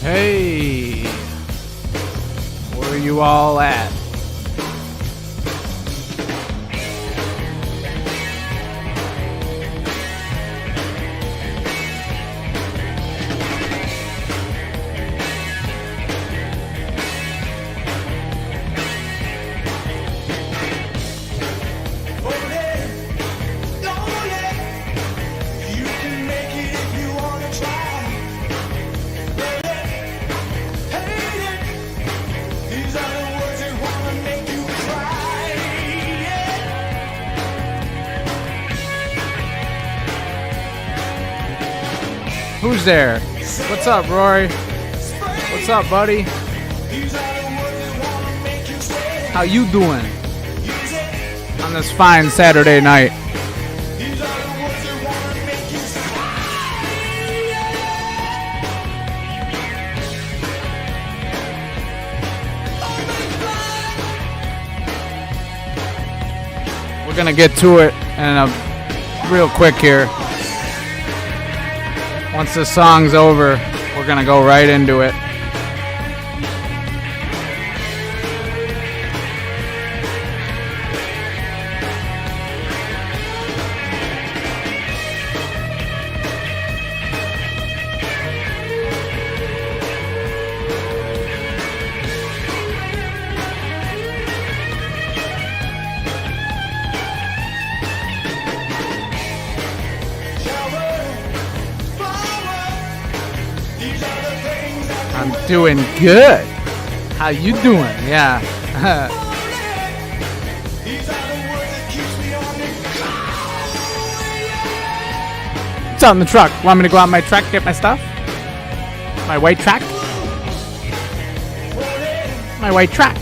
Hey, where are you all at? Who's there? What's up, Rory? What's up, buddy? How you doing on this fine Saturday night? We're gonna get to it in real quick here. Once the song's over, we're gonna go right into it. I'm doing good. How you doing? Yeah. What's out in the truck? Want me to go out in my truck, get my stuff? My white truck? My white truck.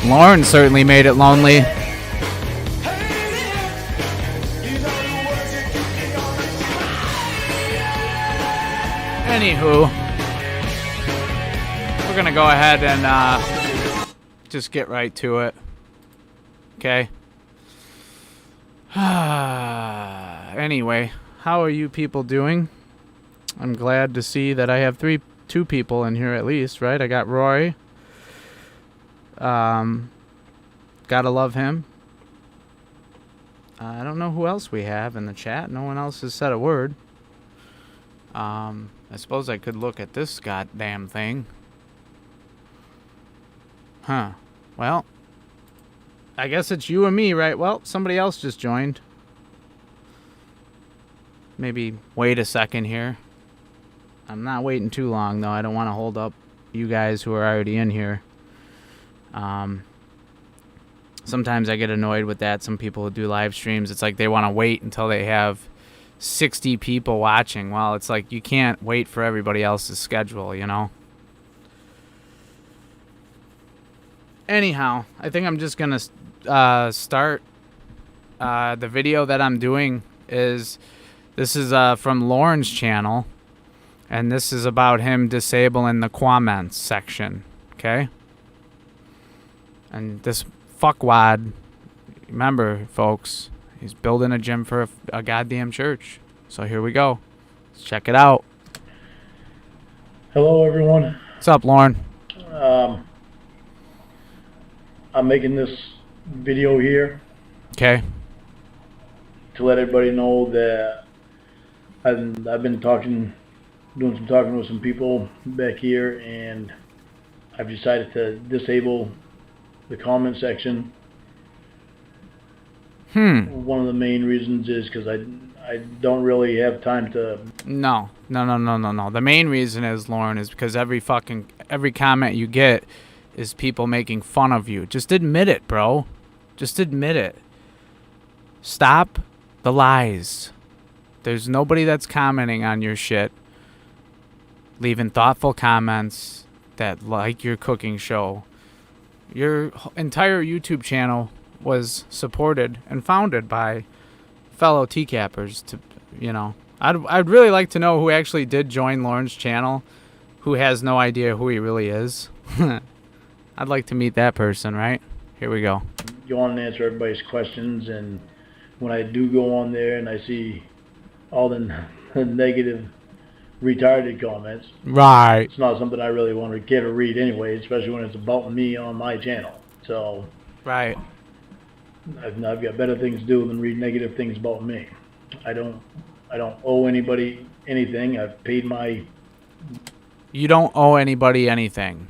Lorne certainly made it lonely. Anywho, we're gonna go ahead and just get right to it. Okay. Anyway, how are you people doing? I'm glad to see that I have two people in here at least, right? I got Roy. Gotta love him. I don't know who else we have in the chat. No one else has said a word. I suppose I could look at this goddamn thing. Huh. Well, I guess it's you and me, right? Well, somebody else just joined. Maybe wait a second here. I'm not waiting too long, though. I don't want to hold up you guys who are already in here. Sometimes I get annoyed with that. Some people who do live streams, it's like they want to wait until they have 60 people watching. Well, it's like you can't wait for everybody else's schedule, you know? Anyhow, I think I'm just going to start. The video that I'm doing is, this is from Lorne's channel, and this is about him disabling the comments section, okay? And this fuckwad, remember, folks, he's building a gym for a goddamn church. So here we go. Let's check it out. Hello, everyone. What's up, Lorne? I'm making this video here Okay. to let everybody know that I've been doing some talking with some people back here, and I've decided to disable the comment section. One of the main reasons is because I don't really have time to... No. The main reason is, Lorne, is because every comment you get is people making fun of you. Just admit it, bro. Just admit it. Stop the lies. There's nobody that's commenting on your shit, leaving thoughtful comments that like your cooking show. Your entire YouTube channel was supported and founded by fellow TCAPers. To, you know, I'd really like to know who actually did join Lorne's channel, who has no idea who he really is. I'd like to meet that person, right? Here we go. Go on and answer everybody's questions, and when I do go on there and I see all the negative, retarded comments. Right. It's not something I really want to care to read anyway, especially when it's about me on my channel. So Right. I've got better things to do than read negative things about me. I don't owe anybody anything. I've paid my. You don't owe anybody anything.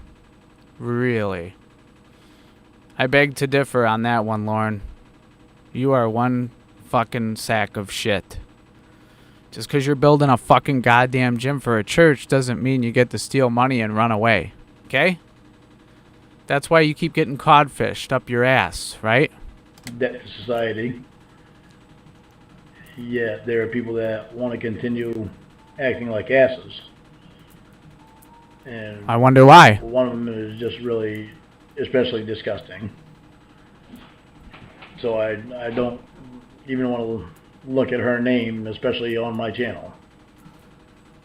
Really. I beg to differ on that one, Lorne. You are one fucking sack of shit. Just because you're building a fucking goddamn gym for a church doesn't mean you get to steal money and run away. Okay? That's why you keep getting codfished up your ass, right? Debt to society. Yet there are people that want to continue acting like asses. And I wonder why. one of them is just really, especially disgusting. So I don't even want to look at her name, especially on my channel.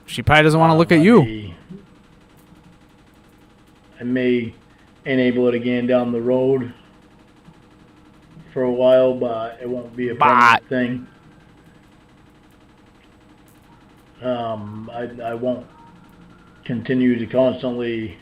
She probably doesn't want to look at you. I may enable it again down the road for a while, but it won't be a permanent thing. I won't continue to constantly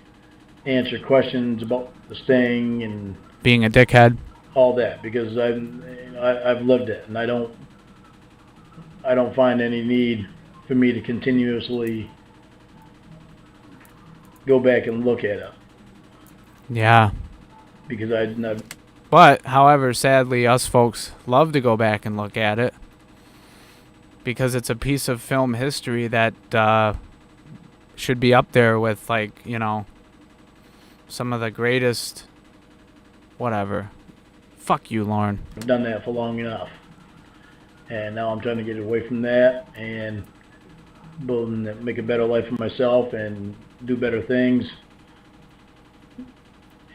answer questions about the sting and being a dickhead, all that, because I've lived it, and I don't find any need for me to continuously go back and look at it. Yeah. Because But, however, sadly, us folks love to go back and look at it. Because it's a piece of film history that should be up there with, like, you know, some of the greatest, whatever. Fuck you, Lorne. I've done that for long enough. And now I'm trying to get away from that and make a better life for myself and do better things.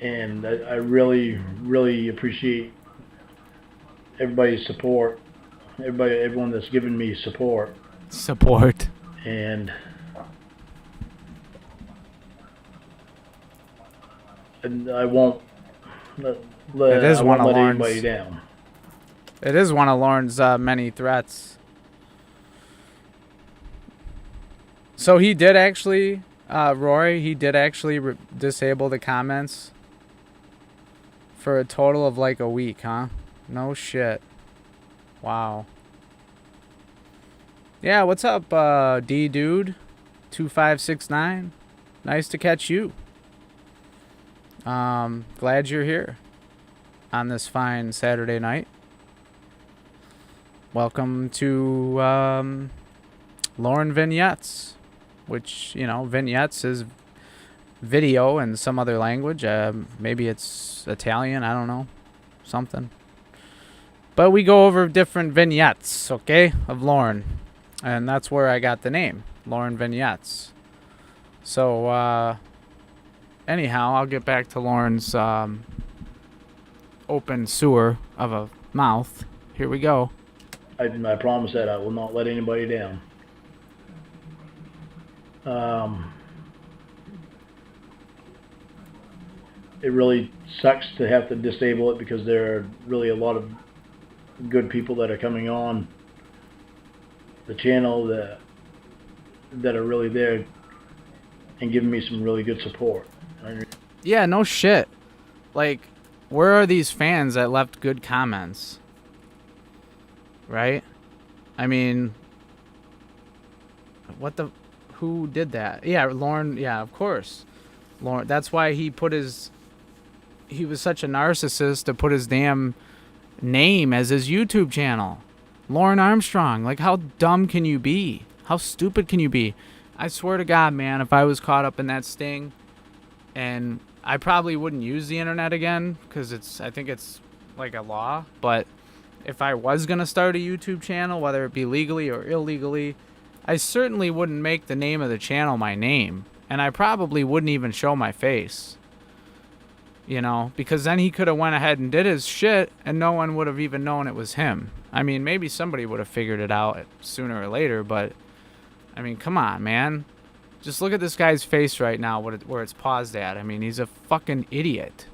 And I really, really appreciate everybody's support. Everyone that's given me support. And I won't let anybody down. It is one of Lorne's many threats. So he did actually, Rory, he did actually disable the comments for a total of like a week, huh? No shit. Wow. Yeah, what's up, D-Dude? 2569. Nice to catch you. Glad you're here on this fine Saturday night. Welcome to Lorne Vignettes, which, you know, Vignettes is video in some other language. Maybe it's Italian, I don't know. Something. But we go over different vignettes, okay, of Lorne. And that's where I got the name, Lorne Vignettes. So, anyhow, I'll get back to Lorne's open sewer of a mouth. Here we go. I promise that I will not let anybody down. It really sucks to have to disable it because there are really a lot of good people that are coming on the channel that are really there and giving me some really good support. Yeah, no shit. Like, where are these fans that left good comments? Right? I mean, who did that? Yeah, Lorne, yeah, of course. Lorne, that's why he was such a narcissist to put his damn name as his YouTube channel. Lorne Armstrong. Like, how dumb can you be? How stupid can you be? I swear to God, man, if I was caught up in that sting, and I probably wouldn't use the internet again, because I think it's like a law, but if I was going to start a YouTube channel, whether it be legally or illegally, I certainly wouldn't make the name of the channel my name, and I probably wouldn't even show my face. You know, because then he could have went ahead and did his shit, and no one would have even known it was him. I mean, maybe somebody would have figured it out sooner or later, but, I mean, come on, man. Just look at this guy's face right now, where it's paused at. I mean, he's a fucking idiot.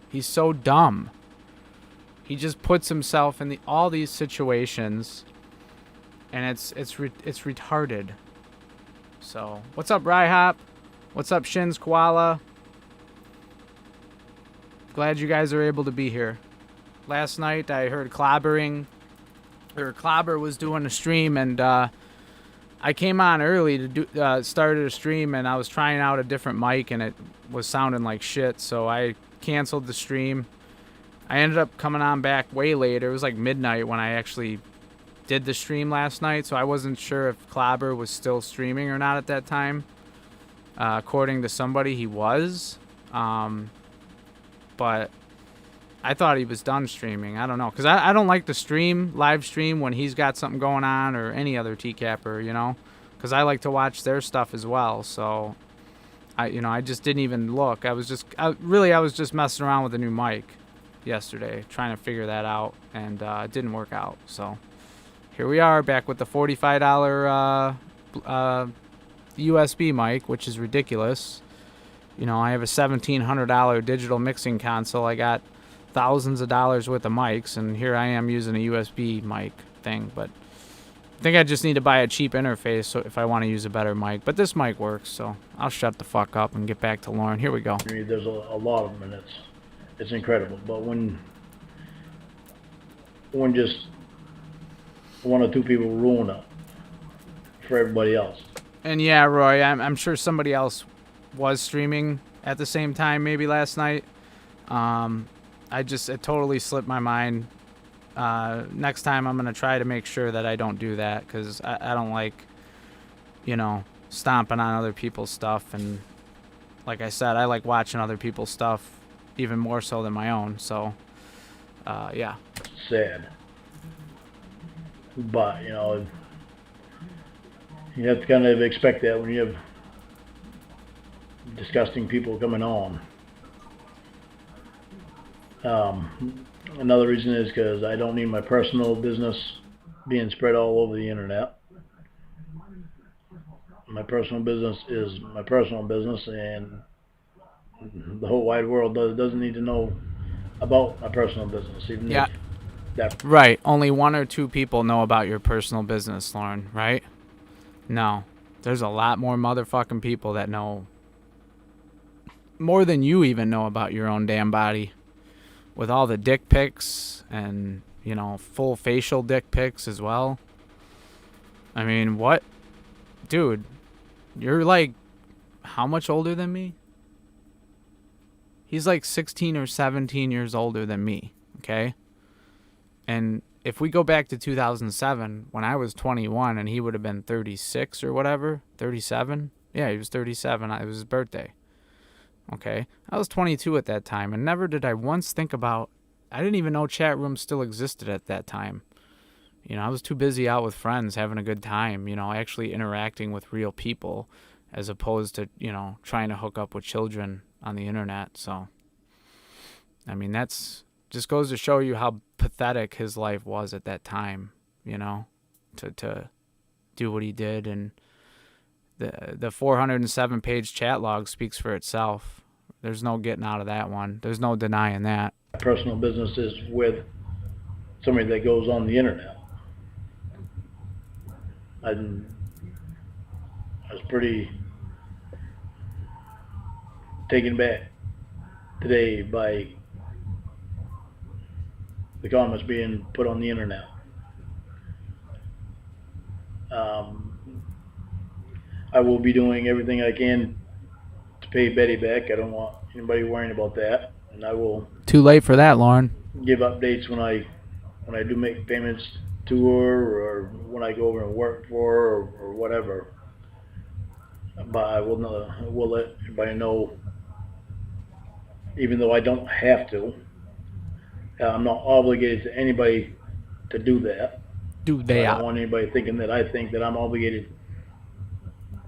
He's so dumb. He just puts himself in all these situations and it's retarded. So, what's up, Ryhop? What's up, Shins Koala? Glad you guys are able to be here. Last night I heard Clobber was doing a stream, and I came on early to do started a stream, and I was trying out a different mic, and it was sounding like shit, so I canceled the stream. I ended up coming on back way later. It was like midnight when I actually did the stream last night, so I wasn't sure if Clobber was still streaming or not at that time. According to somebody, he was. But I thought he was done streaming. I don't know, because I don't like to live stream when he's got something going on, or any other TCapper, you know, because I like to watch their stuff as well. So I just didn't even look. I was just messing around with a new mic yesterday, trying to figure that out, and it didn't work out. So here we are, back with the $45 USB mic, which is ridiculous. You know, I have a $1,700 digital mixing console. I got thousands of dollars worth of mics, and here I am using a USB mic thing. But I think I just need to buy a cheap interface so if I want to use a better mic. But this mic works, so I'll shut the fuck up and get back to Lorne. Here we go. There's a lot of them, and it's incredible. But when just one or two people ruin it for everybody else. And yeah, Roy, I'm sure somebody else was streaming at the same time maybe last night. It totally slipped my mind. Next time I'm going to try to make sure that I don't do that, because I don't like, you know, stomping on other people's stuff. And like I said, I like watching other people's stuff even more so than my own. So, yeah. Sad. But, you know, you have to kind of expect that when you have disgusting people coming on. Another reason is because I don't need my personal business being spread all over the internet. My personal business is my personal business, and the whole wide world doesn't need to know about my personal business. Even yeah. Right. Only one or two people know about your personal business, Lorne, right? No. There's a lot more motherfucking people that know more than you even know about your own damn body. With all the dick pics and, you know, full facial dick pics as well. I mean, what? Dude, you're like, how much older than me? He's like 16 or 17 years older than me, okay? And if we go back to 2007, when I was 21 and he would have been 36 or whatever, 37? Yeah, he was 37. It was his birthday. Okay, I was 22 at that time, and never did I once think about, I didn't even know chat rooms still existed at that time. You know, I was too busy out with friends having a good time, you know, actually interacting with real people, as opposed to, you know, trying to hook up with children on the internet. So, I mean, that's just goes to show you how pathetic his life was at that time, you know, to do what he did. And the 407-page chat log speaks for itself. There's no getting out of that one. There's no denying that. Personal business is with somebody that goes on the internet. I was pretty taken back today by the comments being put on the internet. I will be doing everything I can to pay Betty back. I don't want anybody worrying about that, and I will. Too late for that, Lorne. Give updates when I do make payments to her, or when I go over and work for her, or whatever. But I will let everybody know, even though I don't have to. I'm not obligated to anybody to do that. I don't want anybody thinking that I think that I'm obligated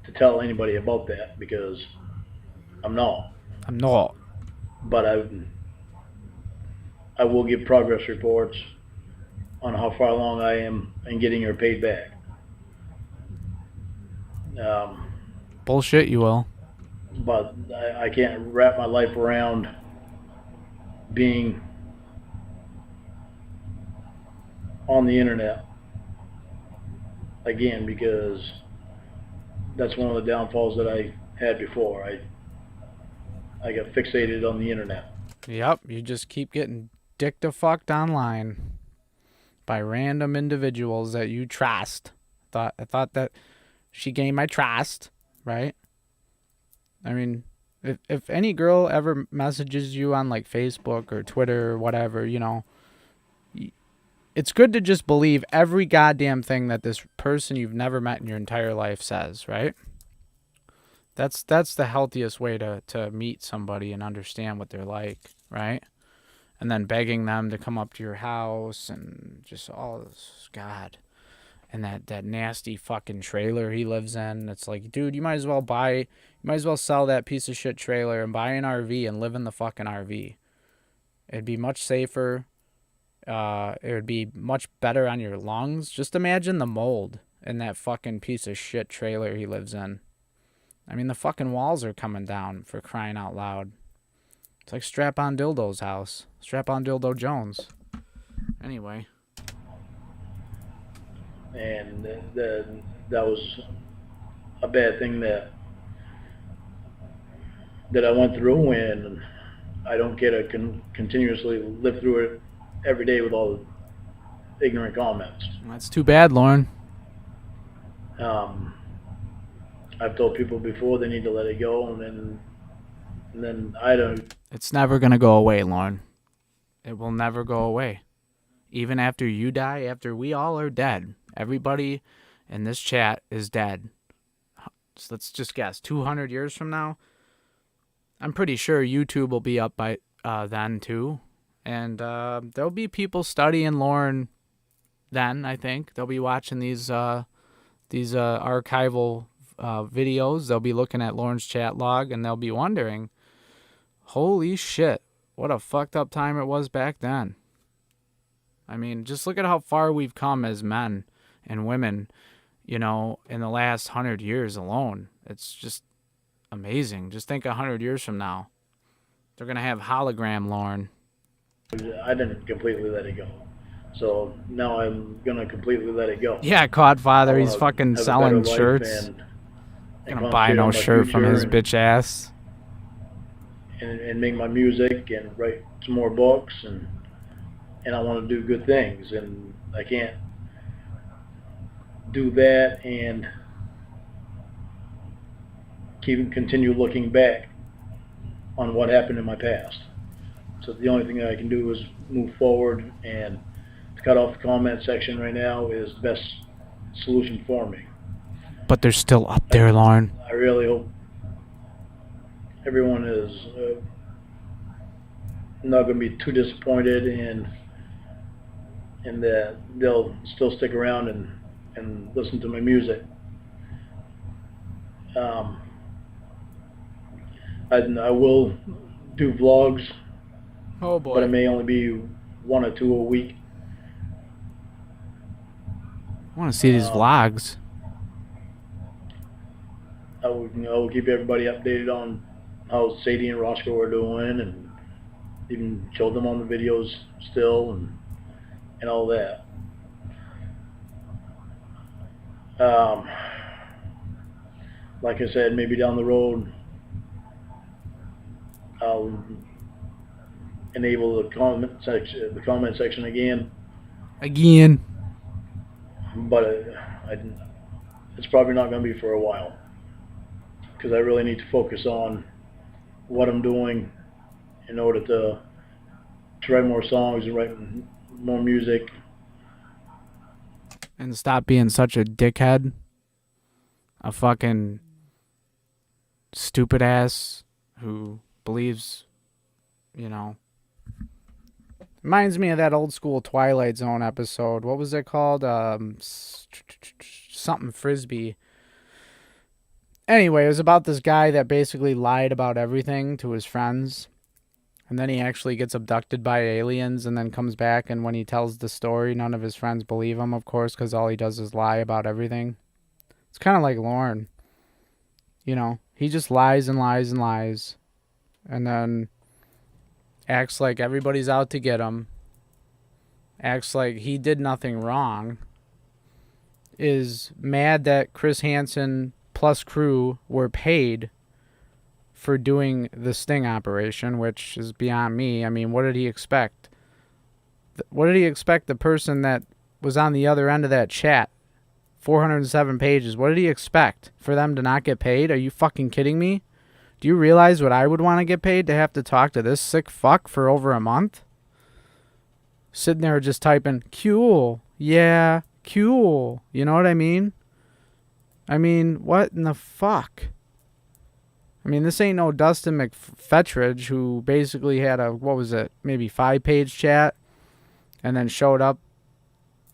to tell anybody about that, because I'm not. But I will give progress reports on how far along I am in getting her paid back. Bullshit, you will. But I can't wrap my life around being on the internet again, because that's one of the downfalls that I had before. I got fixated on the internet. Yep, you just keep getting dick-to-fucked online by random individuals that you trust. I thought that she gained my trust, right? I mean, if any girl ever messages you on like Facebook or Twitter or whatever, you know, it's good to just believe every goddamn thing that this person you've never met in your entire life says, right? That's the healthiest way to meet somebody and understand what they're like, right? And then begging them to come up to your house and just all this, God. And that nasty fucking trailer he lives in. It's like, dude, you might as well sell that piece of shit trailer and buy an RV and live in the fucking RV. It'd be much safer. It would be much better on your lungs. Just imagine the mold in that fucking piece of shit trailer he lives in. I mean, the fucking walls are coming down, for crying out loud. It's like Strap-on Dildo's house. Strap-on Dildo Jones. Anyway. And that was a bad thing that I went through, and I don't get to continuously live through it every day with all the ignorant comments. That's too bad, Lorne. I've told people before they need to let it go, and then I don't. It's never going to go away, Lorne. It will never go away. Even after you die, after we all are dead, everybody in this chat is dead. So let's just guess, 200 years from now, I'm pretty sure YouTube will be up by then too. And there'll be people studying Lorne then, I think. They'll be watching these archival videos. They'll be looking at Lorne's chat log, and they'll be wondering, holy shit, what a fucked up time it was back then. I mean, just look at how far we've come as men and women, you know, in the last 100 years alone. It's just amazing. Just think 100 years from now. They're going to have hologram Lorne. I didn't completely let it go. So now I'm going to completely let it go. Yeah, Codfather, he's fucking selling shirts. Gonna buy no shirt from his bitch ass. And make my music and write some more books, and I want to do good things, and I can't do that and continue looking back on what happened in my past. So the only thing that I can do is move forward, and to cut off the comment section right now is the best solution for me. But they're still up there, Lorne. I really hope everyone is not going to be too disappointed, and that they'll still stick around and listen to my music. I will do vlogs. Oh boy. But it may only be 1 or 2 a week. I want to see these vlogs. I will keep everybody updated on how Sadie and Roscoe are doing, and even show them on the videos still, and all that. Like I said, maybe down the road I'll enable the comment section again. But it's probably not going to be for a while, because I really need to focus on what I'm doing in order to write more songs and write more music. And stop being such a dickhead. A fucking stupid ass who believes, you know. Reminds me of that old school Twilight Zone episode. What was it called? Something Frisbee. Anyway, it was about this guy that basically lied about everything to his friends. And then he actually gets abducted by aliens and then comes back. And when he tells the story, none of his friends believe him, of course, because all he does is lie about everything. It's kind of like Lorne. You know, he just lies and lies and lies. And then acts like everybody's out to get him. Acts like he did nothing wrong. is mad that Chris Hansen plus crew were paid for doing the sting operation, which is beyond me. I mean, what did he expect? What did he expect the person that was on the other end of that chat? 407 pages. What did he expect? For them to not get paid? Are you fucking kidding me? Do you realize what I would want to get paid to have to talk to this sick fuck for over a month? Sitting there just typing, cool, yeah, cool. You know what I mean? I mean, what in the fuck? I mean, this ain't no Dustin McFetridge who basically had a, what was it, maybe 5-page chat and then showed up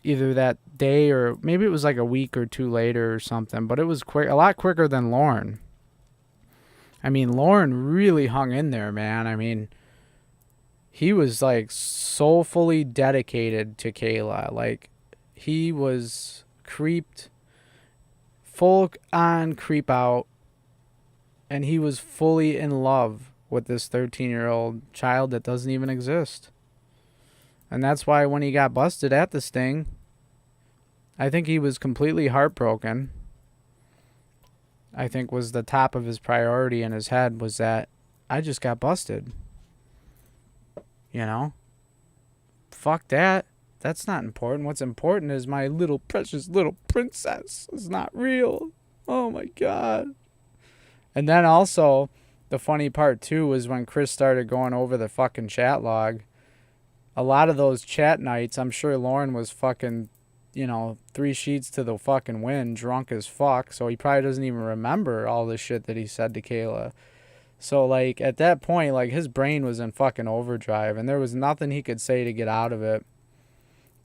either that day or maybe it was like a week or two later or something. But it was quick, a lot quicker than Lorne. I mean, Lorne really hung in there, man. I mean, he was like soulfully dedicated to Kayla. Like, he was creeped, full on creep out, and he was fully in love with this 13-year-old child that doesn't even exist. And that's why when he got busted at the sting, I think he was completely heartbroken. I think was the top of his priority in his head was that I just got busted. You know? Fuck that. That's not important. What's important is my little precious little princess is not real. Oh my God. And then also, the funny part too was when Chris started going over the fucking chat log. A lot of those chat nights, I'm sure Lorne was fucking, 3 sheets to the fucking wind, drunk as fuck. So he probably doesn't even remember all the shit that he said to Kayla. So, like, at that point, like, his brain was in fucking overdrive, and there was nothing he could say to get out of it.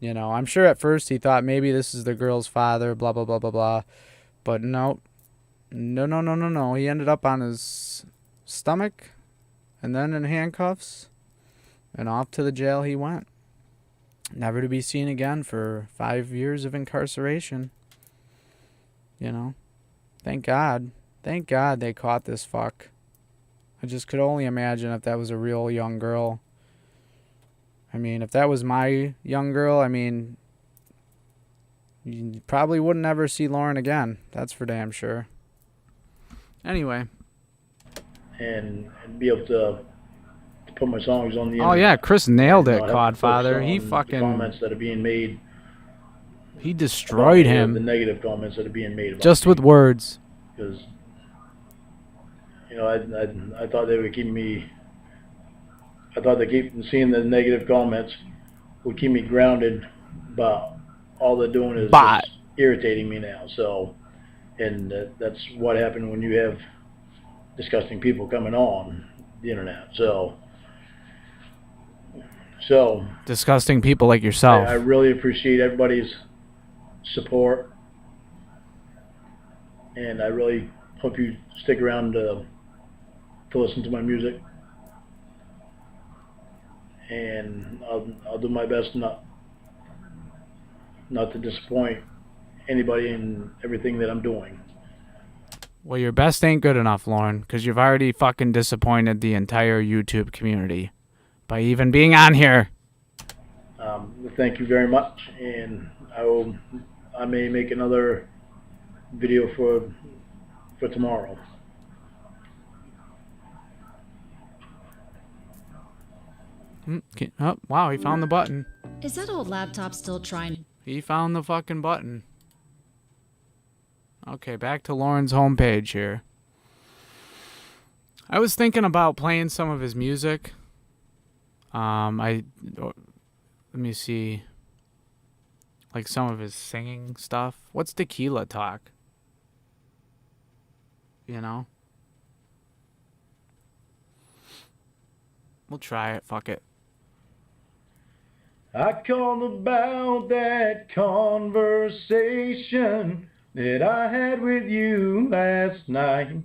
I'm sure at first he thought maybe this is the girl's father, blah, blah, blah, blah, blah. But no. No. He ended up on his stomach, and then in handcuffs, and off to the jail he went. Never to be seen again for 5 years of incarceration. Thank God. Thank God they caught this fuck. I just could only imagine if that was a real young girl. I mean, if that was my young girl, I mean, you probably wouldn't ever see Lorne again. That's for damn sure. Anyway. And be able to put my songs on the internet. Oh, yeah, Chris nailed it, Codfather. He fucking... comments that are being made. He destroyed him. The negative comments that are being made about just with words. Because, I thought they would keep me... I thought seeing the negative comments would keep me grounded, but all they're doing is just irritating me now. So, and that's what happened when you have disgusting people coming on the internet. So disgusting people like yourself. I really appreciate everybody's support, and I really hope you stick around to listen to my music. And I'll do my best not to disappoint anybody in everything that I'm doing. Well, your best ain't good enough, Lorne, because you've already fucking disappointed the entire YouTube community by even being on here. Thank you very much, and I may make another video for tomorrow. Oh, wow, he found the button. Is that old laptop still trying? He found the fucking button. Okay, back to Lorne's homepage here. I was thinking about playing some of his music. Let me see. Like some of his singing stuff. What's Tequila Talk? We'll try it. Fuck it. I called about that conversation that I had with you last night.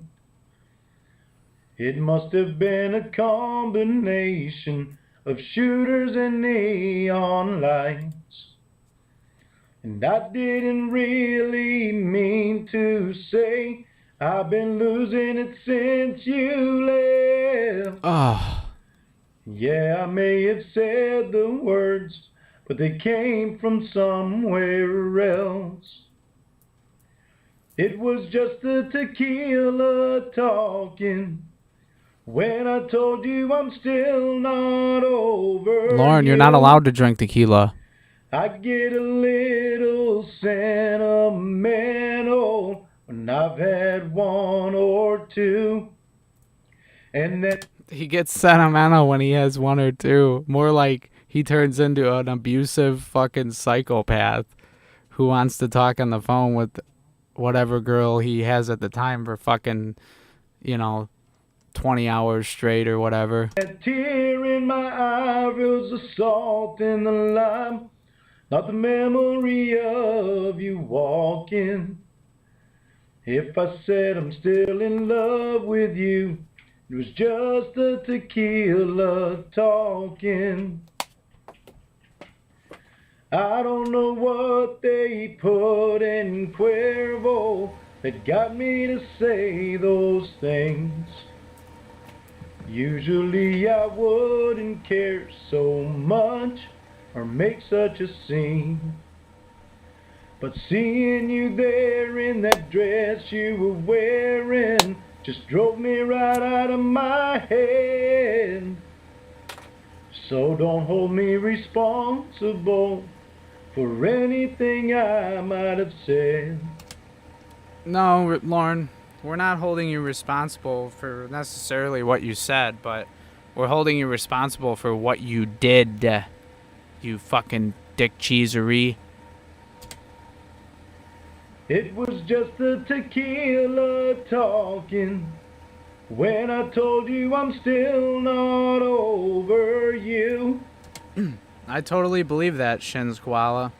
It must have been a combination of shooters and neon lights. And I didn't really mean to say I've been losing it since you left. Yeah, I may have said the words, but they came from somewhere else. It was just the tequila talking. When I told you I'm still not over Lorne, you're not allowed to drink tequila. I get a little sentimental when I've had one or two. And that He gets sentimental when he has one or two. More like he turns into an abusive fucking psychopath who wants to talk on the phone with whatever girl he has at the time for fucking, 20 hours straight or whatever. that tear in my eye was the salt in the lime, not the memory of you walking. If I said I'm still in love with you, it was just the tequila talking. I don't know what they put in Cuervo that got me to say those things. Usually I wouldn't care so much or make such a scene. But seeing you there in that dress you were wearing just drove me right out of my head. So don't hold me responsible for anything I might have said. No, Lorne, we're not holding you responsible for necessarily what you said, but we're holding you responsible for what you did, you fucking dick cheesery. It was just the tequila talking. When I told you I'm still not over you. I totally believe that, Shins Koala.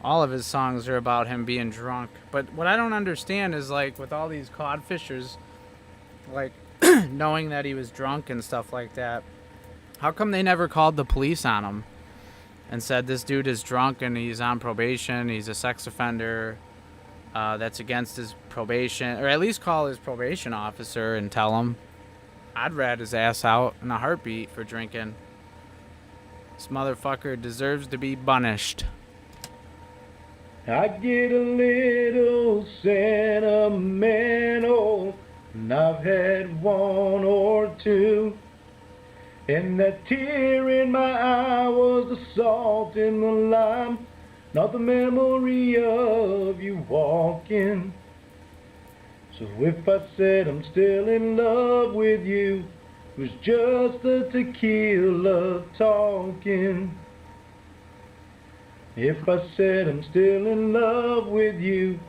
All of his songs are about him being drunk. But what I don't understand is, like, with all these codfishers, like, knowing that he was drunk and stuff like that, how come they never called the police on him and said, this dude is drunk and he's on probation, he's a sex offender, that's against his probation, or at least call his probation officer and tell him. I'd rat his ass out in a heartbeat for drinking. This motherfucker deserves to be punished. I get a little sentimental, and I've had one or two. And that tear in my eye was the salt in the lime, not the memory of you walking. So if I said I'm still in love with you, it was just the tequila talking. If I said I'm still in love with you,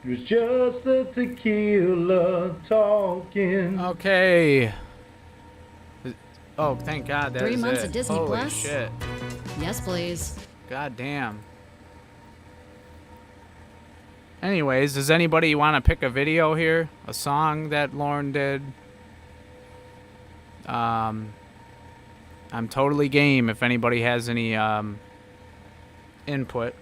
it was just the tequila talking. Okay. Oh, thank God, that 3 is months it. of Disney Holy Plus? shit. Yes, please. God damn. Anyways, does anybody want to pick a video here? A song that Lorne did? I'm totally game if anybody has any input.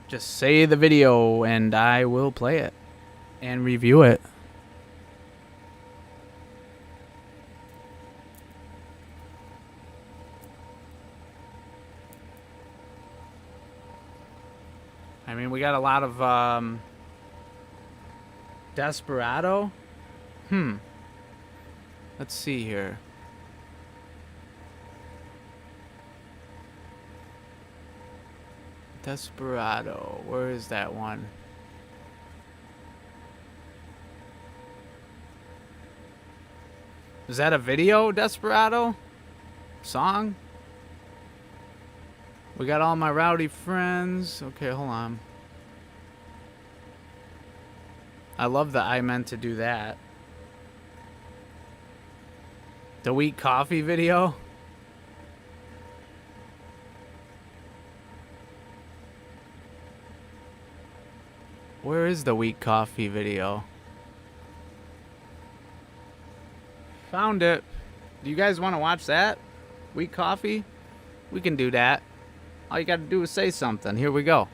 Just say the video and I will play it and review it. I mean, we got a lot of Desperado. Let's see here. Desperado. Where is that one? Is that a video, Desperado? Song? We got all my rowdy friends. Okay, hold on. I love that I meant to do that. The Weak Coffee video? Where is the Weak Coffee video? Found it. Do you guys want to watch that? Weak Coffee? We can do that. All you got to do is say something. Here we go.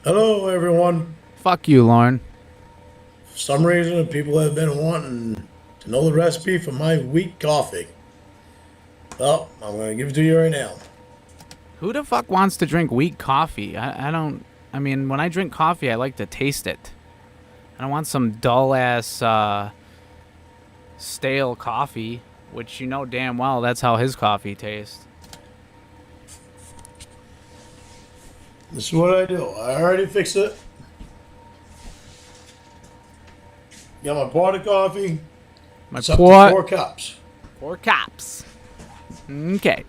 Hello, everyone. Fuck you, Lorne. For some reason, people have been wanting to know the recipe for my weak coffee. Well, I'm going to give it to you right now. Who the fuck wants to drink weak coffee? I don't. I mean, when I drink coffee, I like to taste it. I don't want some dull ass stale coffee, which you know damn well that's how his coffee tastes. This is what I do. I already fixed it. Got my pot of coffee. My It's up to pot. 4 cups. 4 cups. Okay.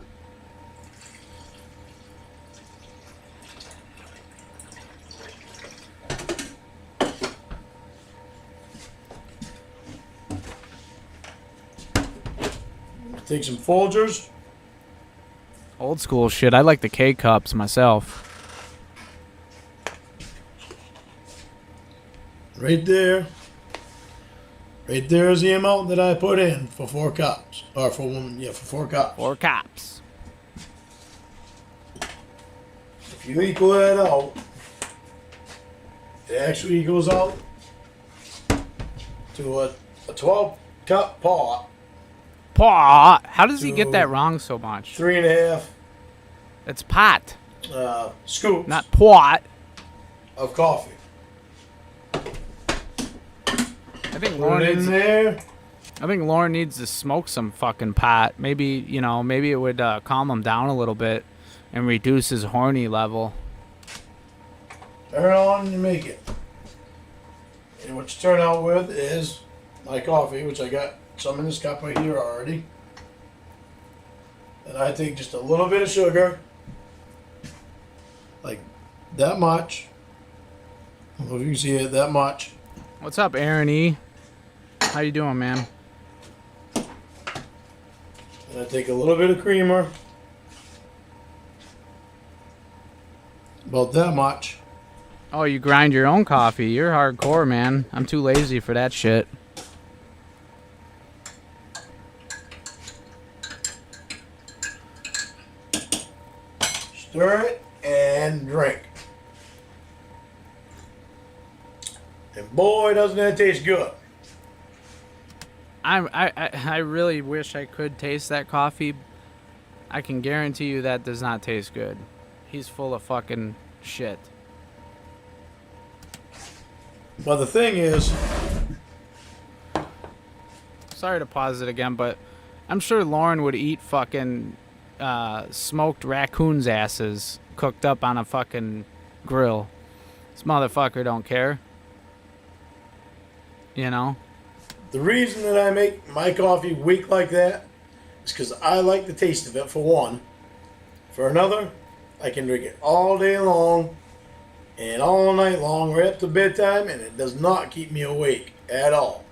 Take some Folgers. Old school shit. I like the K cups myself. Right there. Right there is the amount that I put in for 4 cups. Or for 4 cups. 4 cups. If you equal that out, it actually equals out to a 12 cup pot. Pot. How does he get To that wrong so much? 3.5 It's pot, scoops not pot. of coffee. I think Put Lorne it in needs. there. I think Lorne needs to smoke some fucking pot. Maybe maybe it would calm him down a little bit and reduce his horny level. Turn it on and make it. And what you turn out with is my coffee, which I got some in this cup right here already. And I take just a little bit of sugar, like that much. I don't know if you can see it, that much. What's up, Aaron E? How you doing, man? And I take a little bit of creamer, about that much. Oh, you grind your own coffee. You're hardcore, man. I'm too lazy for that shit. Stir it and drink. And boy, doesn't that taste good. I really wish I could taste that coffee. I can guarantee you that does not taste good. He's full of fucking shit. But the thing is, Sorry to pause it again, but I'm sure Lorne would eat fucking smoked raccoons' asses cooked up on a fucking grill. This motherfucker don't care. You know? the reason that I make my coffee weak like that is because I like the taste of it, for one. For another, I can drink it all day long and all night long, right up to bedtime, and it does not keep me awake at all.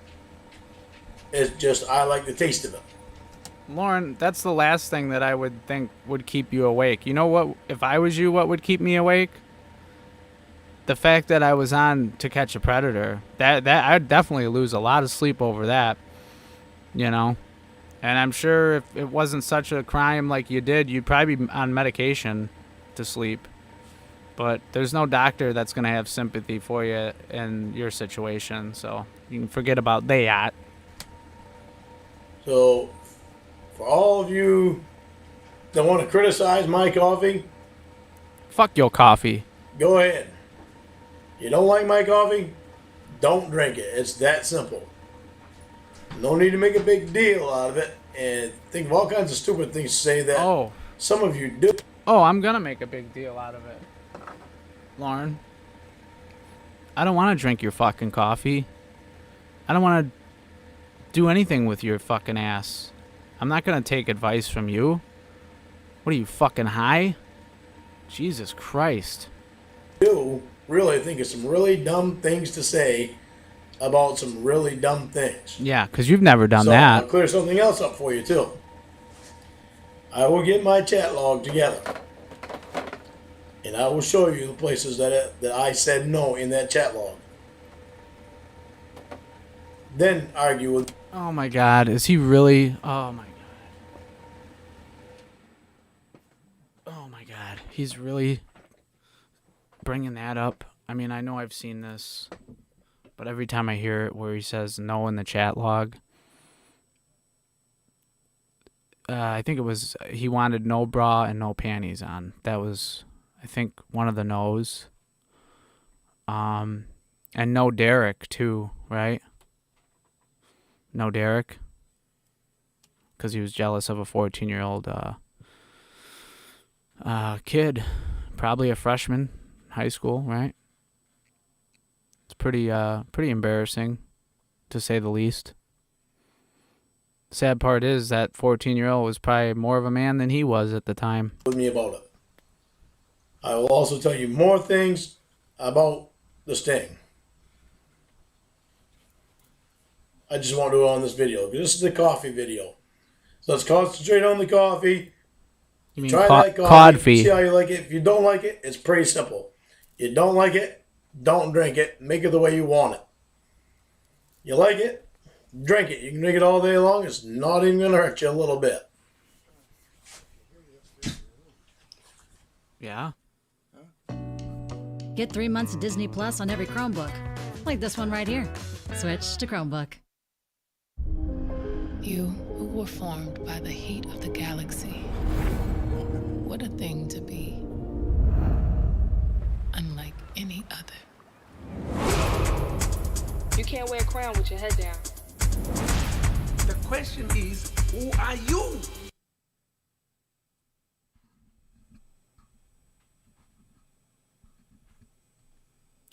It's just, I like the taste of it. Lorne, that's the last thing that I would think would keep you awake. You know what? If I was you, what would keep me awake? The fact that I was on To Catch a Predator. That I'd definitely lose a lot of sleep over that. You know? And I'm sure if it wasn't such a crime like you did, you'd probably be on medication to sleep. But there's no doctor that's going to have sympathy for you in your situation. So you can forget about that. So, for all of you that want to criticize my coffee, Fuck your coffee. go ahead. You don't like my coffee? Don't drink it. It's that simple. No need to make a big deal out of it and think of all kinds of stupid things to say that Oh. some of you do. Oh, I'm going to make a big deal out of it. Lorne, I don't want to drink your fucking coffee. I don't want to do anything with your fucking ass. I'm not going to take advice from you. What are you, fucking high? Jesus Christ. Do really think of some really dumb things to say about some really dumb things. Yeah, because you've never done So that. I'll clear something else up for you too. I will get my chat log together, and I will show you the places that I said no in that chat log. Then argue with. Oh my God, is he really? Oh my God. Oh my God, he's really bringing that up. I mean, I know I've seen this, but every time I hear it where he says no in the chat log, I think it was he wanted no bra and no panties on. That was, I think, one of the no's. And no Derek too, right? No Derek, because he was jealous of a 14-year-old kid, probably a freshman, high school, right? It's pretty embarrassing, to say the least. Sad part is that 14-year-old was probably more of a man than he was at the time. With me about it. I will also tell you more things about the sting. I just want to do it on this video because this is the coffee video. So let's concentrate on the coffee. You mean Try that coffee. cod fee? See how you like it. If you don't like it, it's pretty simple. You don't like it, don't drink it. Make it the way you want it. You like it, drink it. You can drink it all day long. It's not even going to hurt you a little bit. Yeah. Get 3 months of Disney Plus on every Chromebook. Like this one right here. Switch to Chromebook. You who were formed by the heat of the galaxy. What a thing to be. Unlike any other. You can't wear a crown with your head down. The question is, who are you?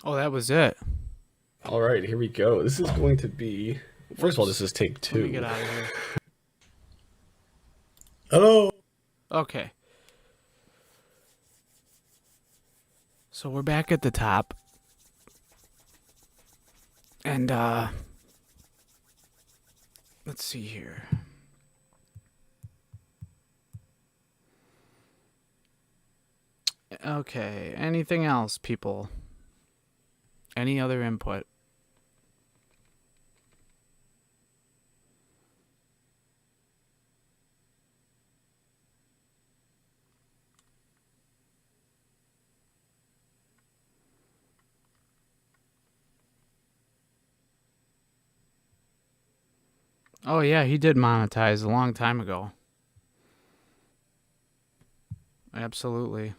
Oh, that was it. All right, here we go. This is going to be... First of all, this is take 2. Let me get out of here. Hello. Okay. So we're back at the top. And, let's see here. Okay, anything else, people? Any other input? Oh yeah, he did monetize a long time ago. Absolutely.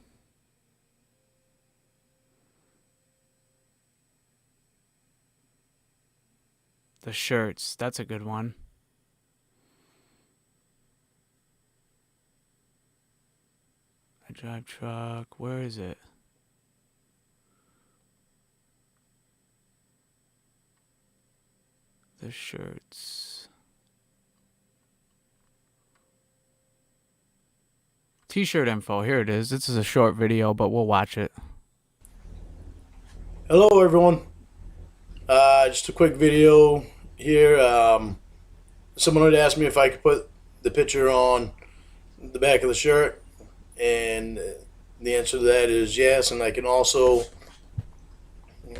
The shirts, that's a good one. I drive truck, where is it? The shirts. T-shirt info, here it is. This is a short video, but we'll watch it. Hello, everyone. Just a quick video here. Someone had asked me if I could put the picture on the back of the shirt, and the answer to that is yes. And I can also,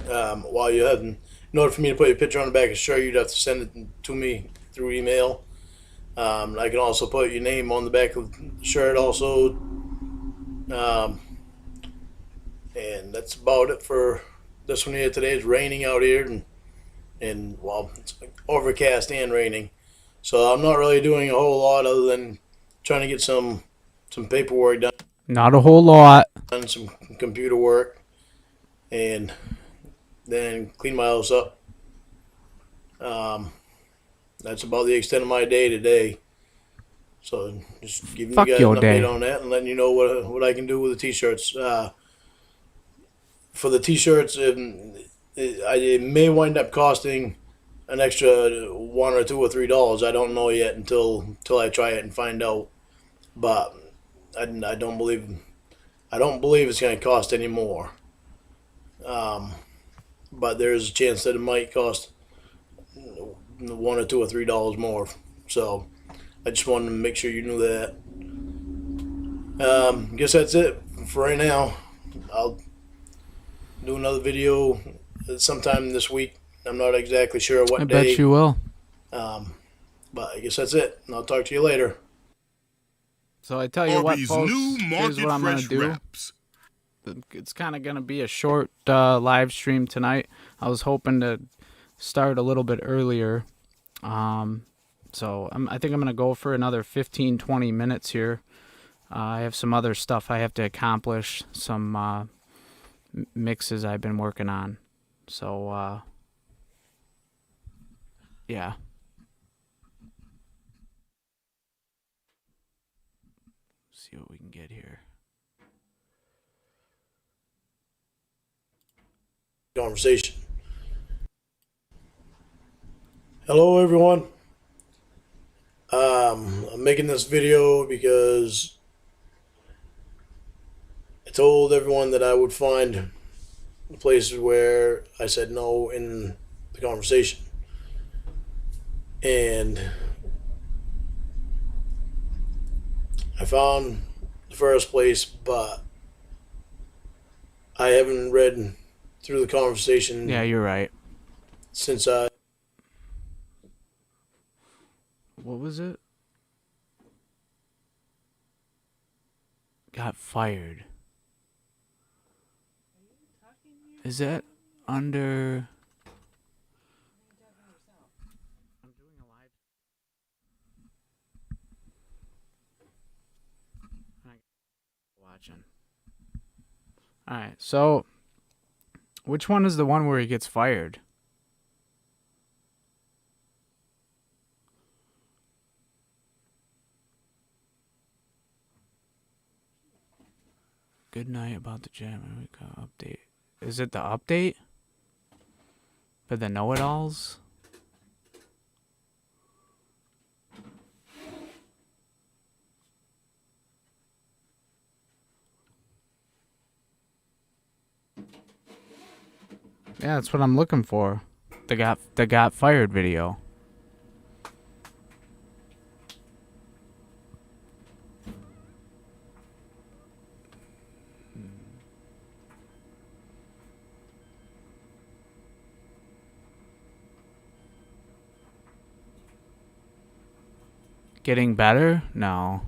while you have, in order for me to put your picture on the back of the shirt, you'd have to send it to me through email. I can also put your name on the back of the shirt also. And that's about it for this one here today. It's raining out here, and well, it's overcast and raining. So I'm not really doing a whole lot other than trying to get some paperwork done. Not a whole lot. Done some computer work, and then clean my house up. That's about the extent of my day today. So just giving Fuck you guys your an day. update on that and letting you know what I can do with the t-shirts. For the t-shirts, it may wind up costing an extra $1 or $2 or $3. I don't know yet until I try it and find out. But I don't believe it's going to cost any more. But there's a chance that it might cost $1 or $2 or $3 more. So I just wanted to make sure you knew that. Guess that's it for right now. I'll do another video sometime this week. I'm not exactly sure what I day. bet you will. But I guess that's it. And I'll talk to you later. So I tell you what, Arby's folks, new here's what market I'm going fresh to do. wraps. It's kind of going to be a short live stream tonight. I was hoping to start a little bit earlier So I think I'm going to go for another 15, 20 minutes here. I have some other stuff I have to accomplish, some mixes I've been working on. So, yeah. See what we can get here. Conversation. Hello, everyone. I'm making this video because I told everyone that I would find the places where I said no in the conversation. And I found the first place, but I haven't read through the conversation. Yeah, you're right. Since I... What was it? Got fired. Is that under... I'm doing a live... Watching. Alright, so... Which one is the one where he gets fired? Good night about the jam. Update. Is it the update? For the know-it-alls? Yeah, that's what I'm looking for. The got fired video. Getting better? No.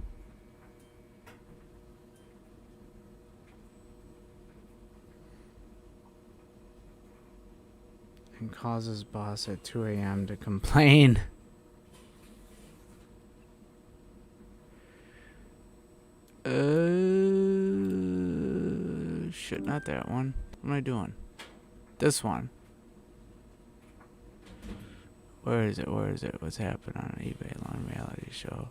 And causes boss at 2 a.m. to complain. Shit, not that one. What am I doing? This one. Where is it? Where is it? What's happening on an eBay Lorne reality show?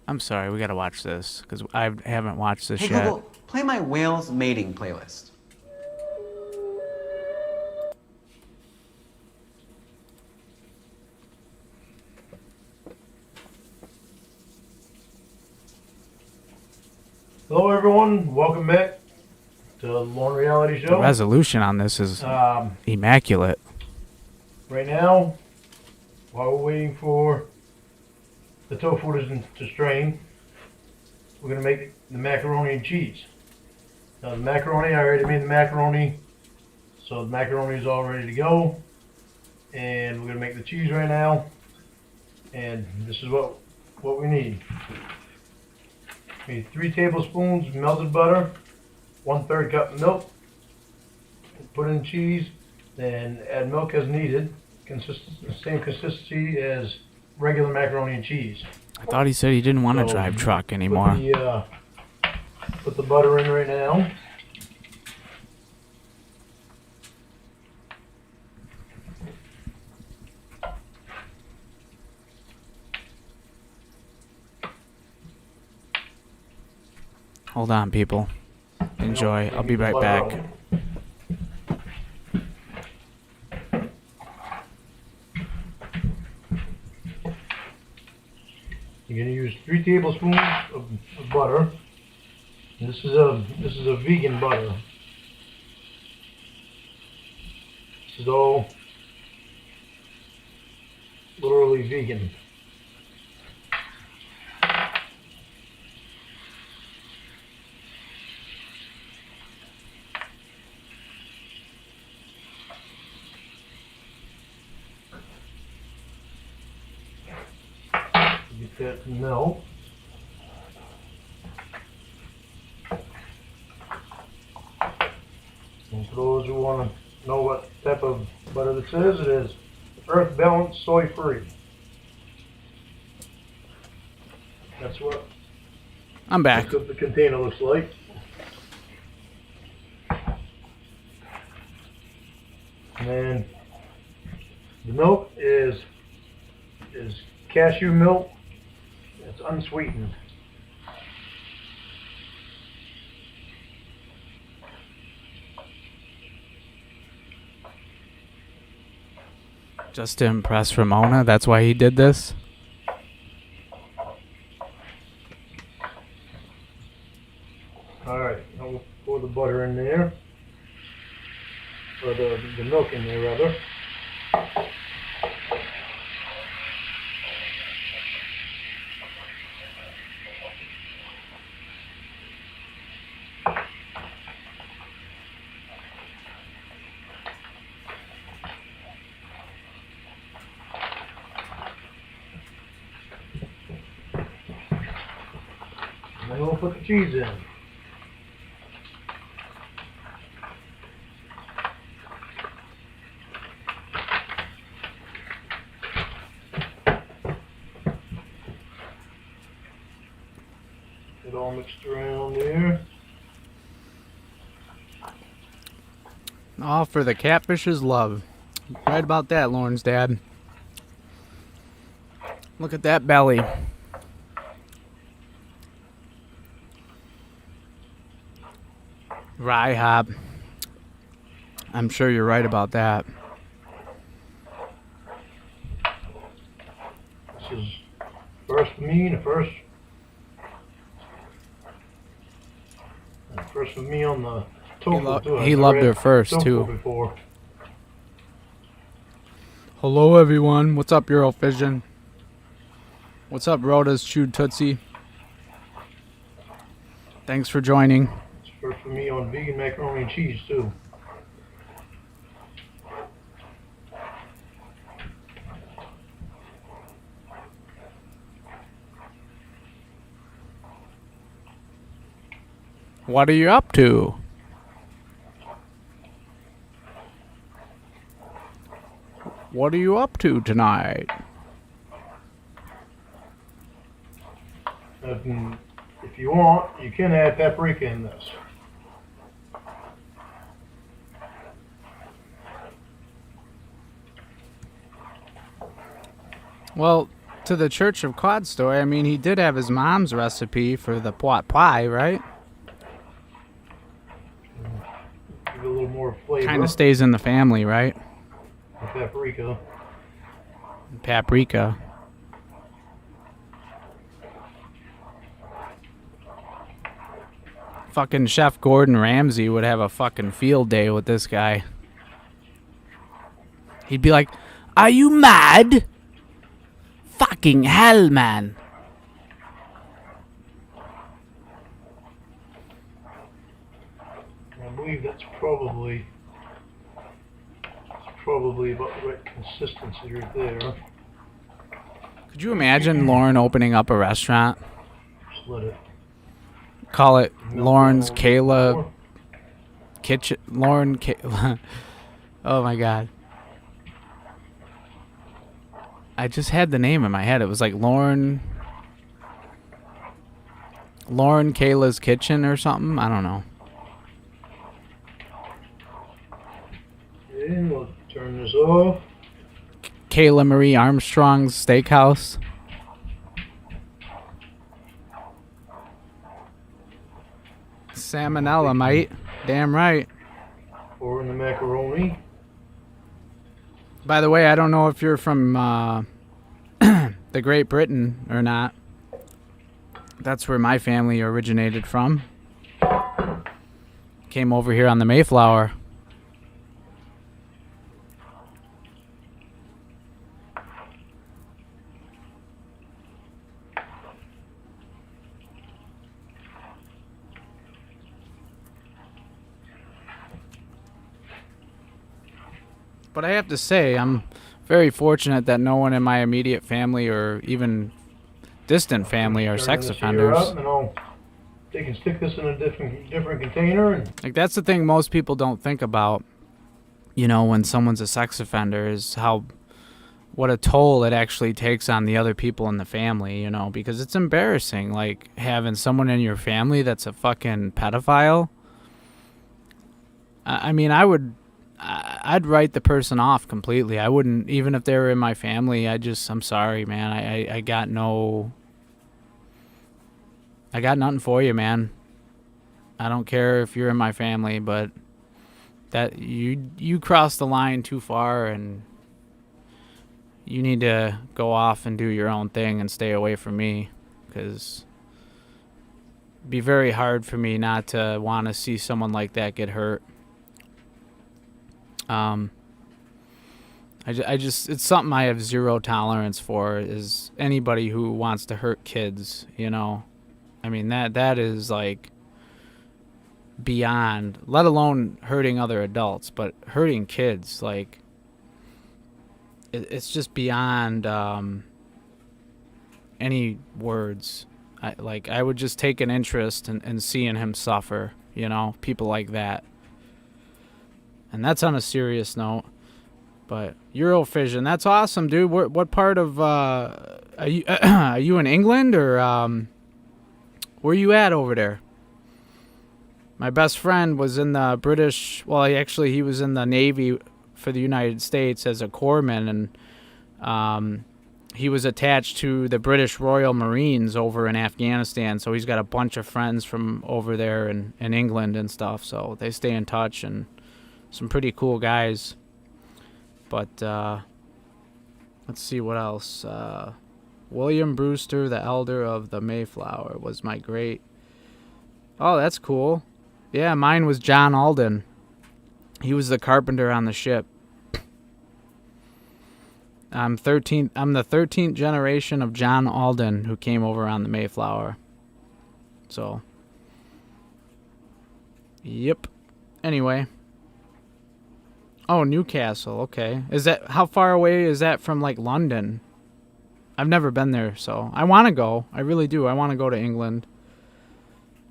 I'm sorry, we gotta watch this, because I haven't watched this yet. Hey Google, play my whales mating playlist. Hello, everyone. Welcome back to the Lorne Reality Show. The resolution on this is immaculate. Right now, while we're waiting for the tofu to strain, we're going to make the macaroni and cheese. Now, the macaroni, I already made the macaroni, so the macaroni is all ready to go. And we're going to make the cheese right now. And this is what we need. We need 3 tablespoons melted butter, 1/3 cup of milk. Put in cheese, then add milk as needed. Same consistency as regular macaroni and cheese. I thought he said he didn't want to drive truck anymore. Put the butter in right now. Hold on, people. Enjoy. I'll be right back. You're gonna use 3 tablespoons of butter. And this is a vegan butter. This is all literally vegan. Get that milk. And for those who want to know what type of butter this is, it is Earth Balanced Soy Free. I'm back. That's what the container looks like. And then the milk is cashew milk. It's unsweetened. Just to impress Ramona, that's why he did this? Alright, now we'll pour the butter in there. Or the milk in there, rather. And then we'll put the cheese in. Get all mixed around there. All for the catfish's love. Right about that, Lorne's dad. Look at that belly. Rye hop. I'm sure you're right about that. This is first for me and the first for me on the tofu too. He loved her first tofu too. Before. Hello everyone. What's up, Eurovision? What's up, Rhoda's Chewed Tootsie? Thanks for joining. It's first for me on vegan macaroni and cheese too. What are you up to? What are you up to tonight? If you want, you can add paprika in this. Well, to the Church of Cod story, I mean, he did have his mom's recipe for the pot pie, right? Give it a little more flavor. Kind of stays in the family, right? With paprika. Paprika. Fucking Chef Gordon Ramsay would have a fucking field day with this guy. He'd be like, "Are you mad? Fucking hell, man." I believe that's probably about the right consistency right there. Could you imagine Lorne opening up a restaurant? Just let it Call it melt Lorne's down Kayla more. Kitchen. Lorne Kayla. Oh my god. I just had the name in my head. It was like Lorne Kayla's Kitchen or something. I don't know. And we'll turn this off. Kayla Marie Armstrong's Steakhouse. Salmonella, mate. Damn right. Pour in the macaroni. By the way, I don't know if you're from the Great Britain or not. That's where my family originated from. Came over here on the Mayflower. But I have to say, I'm very fortunate that no one in my immediate family or even distant family are Turn sex this here offenders. up and they can stick this in a different container. And Like, that's the thing most people don't think about, you know, when someone's a sex offender, is how what a toll it actually takes on the other people in the family, you know, because it's embarrassing, like, having someone in your family that's a fucking pedophile. I mean, I'd write the person off completely. I wouldn't, even if they were in my family. I'm sorry, man. I got nothing for you, man. I don't care if you're in my family, but that you crossed the line too far, and you need to go off and do your own thing and stay away from me, because it'd be very hard for me not to want to see someone like that get hurt. It's something I have zero tolerance for, is anybody who wants to hurt kids, you know. I mean, that is like beyond, let alone hurting other adults, but hurting kids, like, it's just beyond any words. I would just take an interest in seeing him suffer, you know, people like that. And that's on a serious note. But Eurovision, that's awesome, dude. What part of are you are you in England, or where you at over there? My best friend was in the British. Well, he was in the Navy for the United States as a corpsman, and he was attached to the British Royal Marines over in Afghanistan. So he's got a bunch of friends from over there in England and stuff. So they stay in touch, and some pretty cool guys. But let's see what else. William Brewster, the elder of the Mayflower, was my great. Oh, that's cool. Yeah, mine was John Alden. He was the carpenter on the ship. I'm the 13th generation of John Alden who came over on the Mayflower. So, yep. Anyway. Oh, Newcastle. Okay. How far away is that from, like, London? I've never been there, so I want to go. I really do. I want to go to England,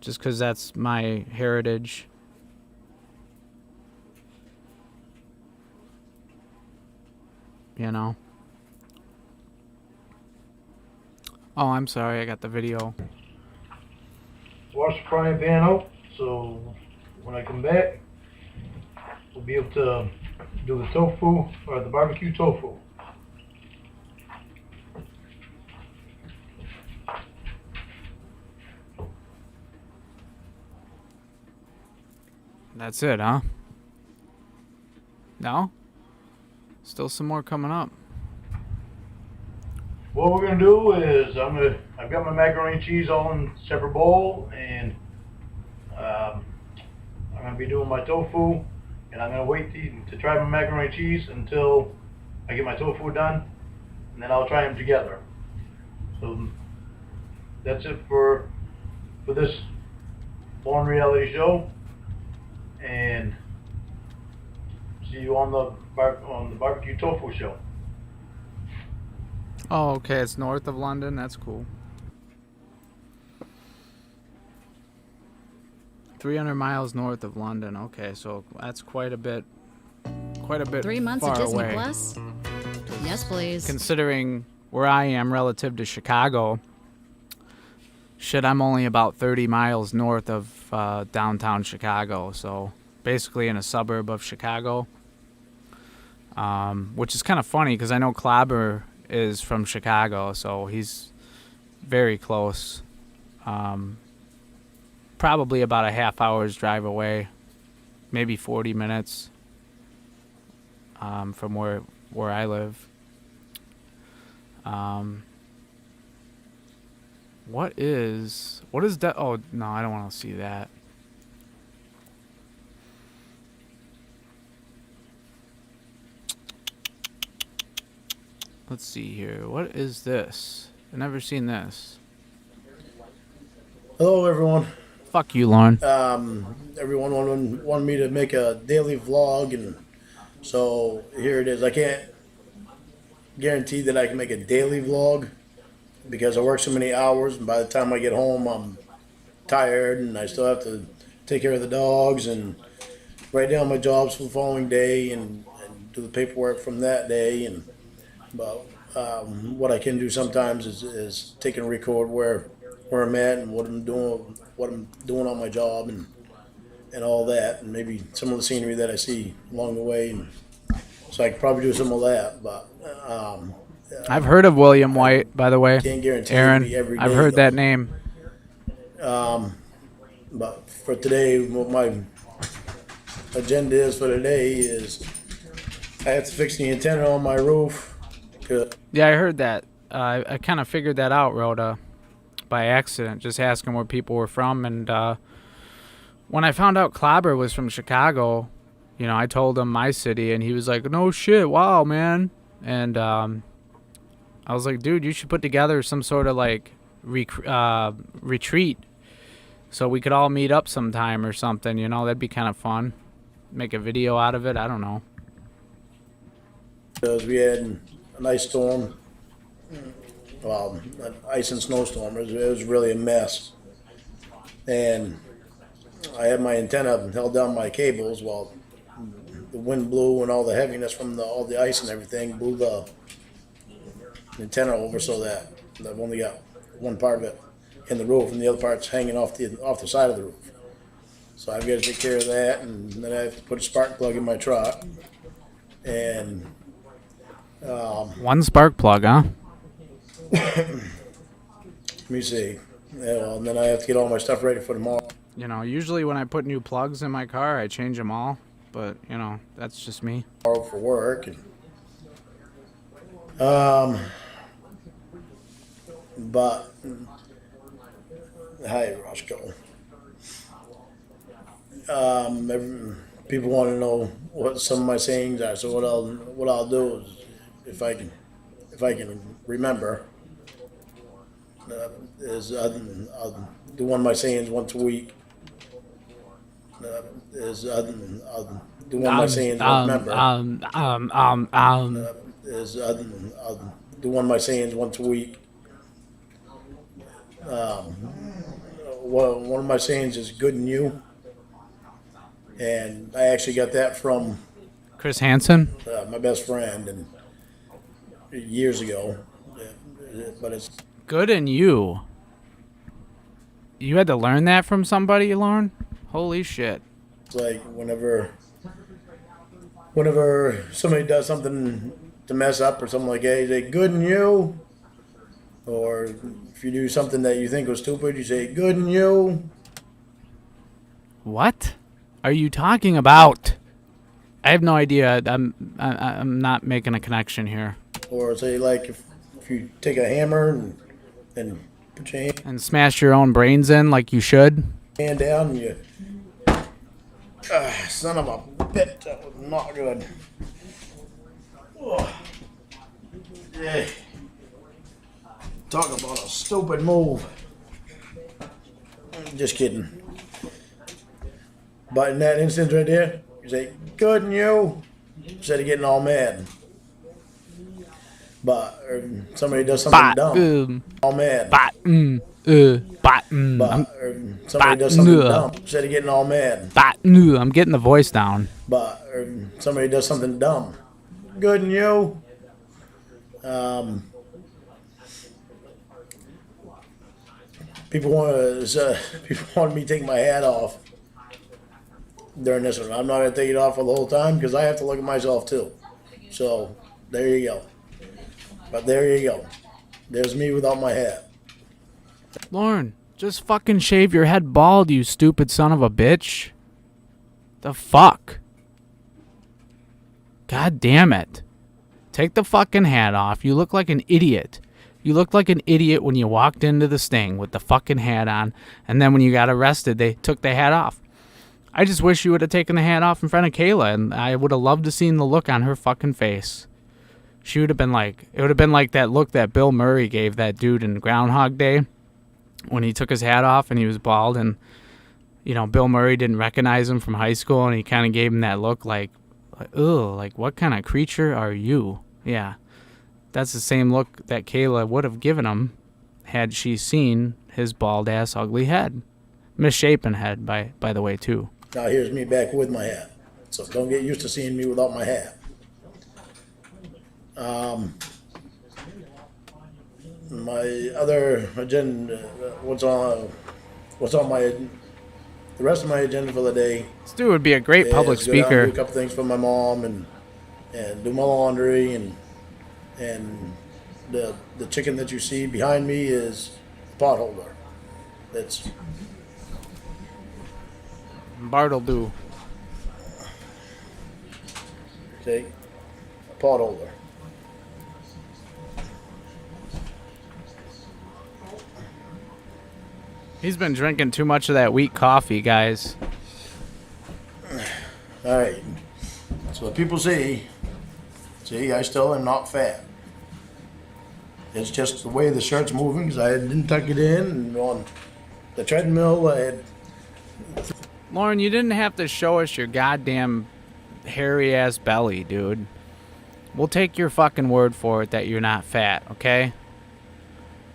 just because that's my heritage. You know. Oh, I'm sorry. I got the video. Wash the frying pan out, so when I come back, we'll be able to do the tofu, or the barbecue tofu. That's it, huh? No? Still some more coming up. What we're gonna do is I've got my macaroni and cheese all in a separate bowl, and I'm gonna be doing my tofu, and I'm gonna wait to try my macaroni and cheese until I get my tofu done, and then I'll try them together. So that's it for this Lorne reality show, and see you on the barbecue tofu show. Oh, okay. It's north of London. That's cool. 300 miles north of London. Okay, so that's quite a bit 3 months far at Disney away. Plus? Yes, please. Considering where I am relative to Chicago, shit, I'm only about 30 miles north of downtown Chicago, so basically in a suburb of Chicago, which is kind of funny because I know Clobber is from Chicago, so he's very close. Probably about a half hour's drive away, maybe 40 minutes from where I live. What is that? Oh, no, I don't want to see that. Let's see here. What is this? I've never seen this. Hello, everyone. Fuck you, Lorne. Everyone wanted me to make a daily vlog, and so here it is. I can't guarantee that I can make a daily vlog because I work so many hours, and by the time I get home, I'm tired, and I still have to take care of the dogs and write down my jobs for the following day and do the paperwork from that day. And But what I can do sometimes is take and record where I'm at and what I'm doing on my job and all that, and maybe some of the scenery that I see along the way. And so I could probably do some of that, but I've heard of William White, by the way. can't guarantee Aaron, it'll be every I've day, heard though. that name. But for today, what my agenda is for today is I have to fix the antenna on my roof. Yeah, I heard that. I kind of figured that out, Rhoda, by accident, just asking where people were from. And when I found out Clobber was from Chicago, you know, I told him my city, and he was like, no shit, wow, man. And I was like, dude, you should put together some sort of, like, retreat so we could all meet up sometime or something, you know? That'd be kind of fun. Make a video out of it. I don't know. Because we had an ice storm, well, an ice and snowstorm. It was really a mess. And I had my antenna held down my cables while the wind blew and all the heaviness from all the ice and everything blew the antenna over, so that I've only got one part of it in the roof and the other part's hanging off the side of the roof. So I've got to take care of that, and then I have to put a spark plug in my truck. And one spark plug, huh? let me see. Yeah, well, and then I have to get all my stuff ready for tomorrow. You know, usually when I put new plugs in my car, I change them all. But, you know, that's just me. For work. And, but, hi, Roscoe. People want to know what some of my sayings are. So what I'll do is, if I can remember, is I'll do one of my sayings once a week. I'll do one of my sayings remember. I'll do one of my sayings once a week. One of my sayings is "good in you," and I actually got that from Chris Hansen? my best friend, and years ago. But it's Good in you. You had to learn that from somebody, Lorne? Holy shit. like whenever somebody does something to mess up or something like that, you say "good in you," or if you do something that you think was stupid, you say "good in you." What are you talking about? I have no idea. I'm not making a connection here. Or say like if you take a hammer and put your And smash your own brains in like you should. hand down and you son of a bitch, that was not good. Oh. Yeah. Talk about a stupid move. Just kidding. But in that instance right there, you say "good in you" instead of getting all mad. But somebody does something dumb, all mad. But somebody does something dumb instead of getting all mad. I'm getting the voice down. But somebody does something dumb, "good in you." People want me to take my hat off during this one. I'm not gonna take it off for the whole time because I have to look at myself too. So there you go. But there you go. There's me without my hat. Lorne, just fucking shave your head bald, you stupid son of a bitch. The fuck? God damn it. Take the fucking hat off. You look like an idiot. You looked like an idiot when you walked into the Sting with the fucking hat on, and then when you got arrested, they took the hat off. I just wish you would have taken the hat off in front of Kayla, and I would have loved to seen the look on her fucking face. She would have been like, it would have been like that look that Bill Murray gave that dude in Groundhog Day when he took his hat off and he was bald, and, you know, Bill Murray didn't recognize him from high school, and he kind of gave him that look like, ugh, like, what kind of creature are you? Yeah. That's the same look that Kayla would have given him had she seen his bald-ass ugly head. Misshapen head, by the way, too. Now here's me back with my hat. So don't get used to seeing me without my hat. my other agenda, what's on the rest of my agenda for the day. This dude would be a great public is go down and speaker. do a couple things for my mom and do my laundry and the chicken that you see behind me is a pot holder. That's Bart'll do. okay, a pot holder. He's been drinking too much of that weak coffee, guys. All right. So people see, I still am not fat. It's just the way the shirt's moving because I didn't tuck it in, and on the treadmill I had. Lorne, you didn't have to show us your goddamn hairy ass belly, dude. We'll take your fucking word for it that you're not fat, okay?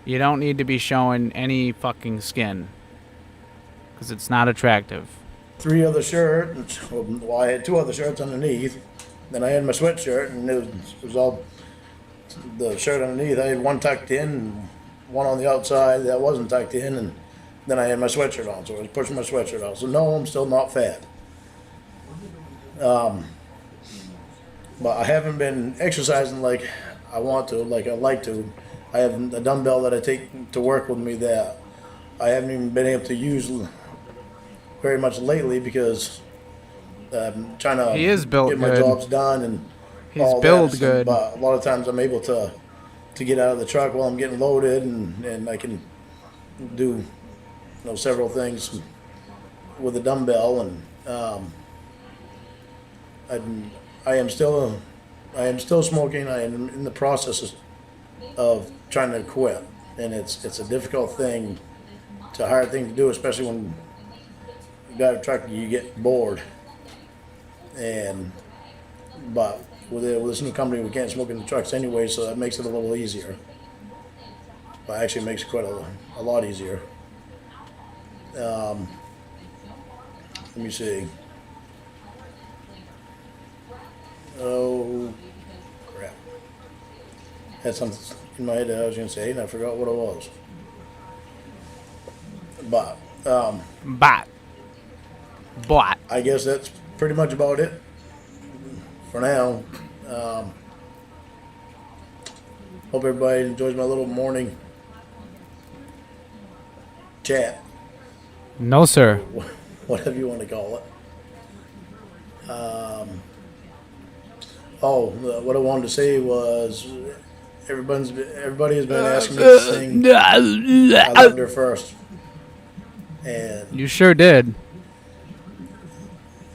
You don't need to be showing any fucking skin. Because it's not attractive. 3 other shirts. Well, I had 2 other shirts underneath. Then I had my sweatshirt, and it was all the shirt underneath. I had one tucked in, and one on the outside that wasn't tucked in, and then I had my sweatshirt on. So I was pushing my sweatshirt on. So no, I'm still not fat. But I haven't been exercising like I want to, like I like to. I have a dumbbell that I take to work with me that I haven't even been able to use very much lately because I'm trying to He is built get my good. jobs done and He's all built that. good. But a lot of times I'm able to get out of the truck while I'm getting loaded and I can do several things with a dumbbell and I am still smoking. I am in the process of trying to quit, and it's a difficult thing. It's a hard thing to do, especially when you got a truck, you get bored. But with this new company, we can't smoke in the trucks anyway, so that makes it a little easier. Well, actually, it makes it quite a lot easier. Let me see. Oh, crap. Had something in my head that I was going to say, and I forgot what it was. But, I guess that's pretty much about it for now. Hope everybody enjoys my little morning chat. No, sir. Whatever you want to call it. What I wanted to say was everybody has been asking me to sing I Loved Her First. And You sure did.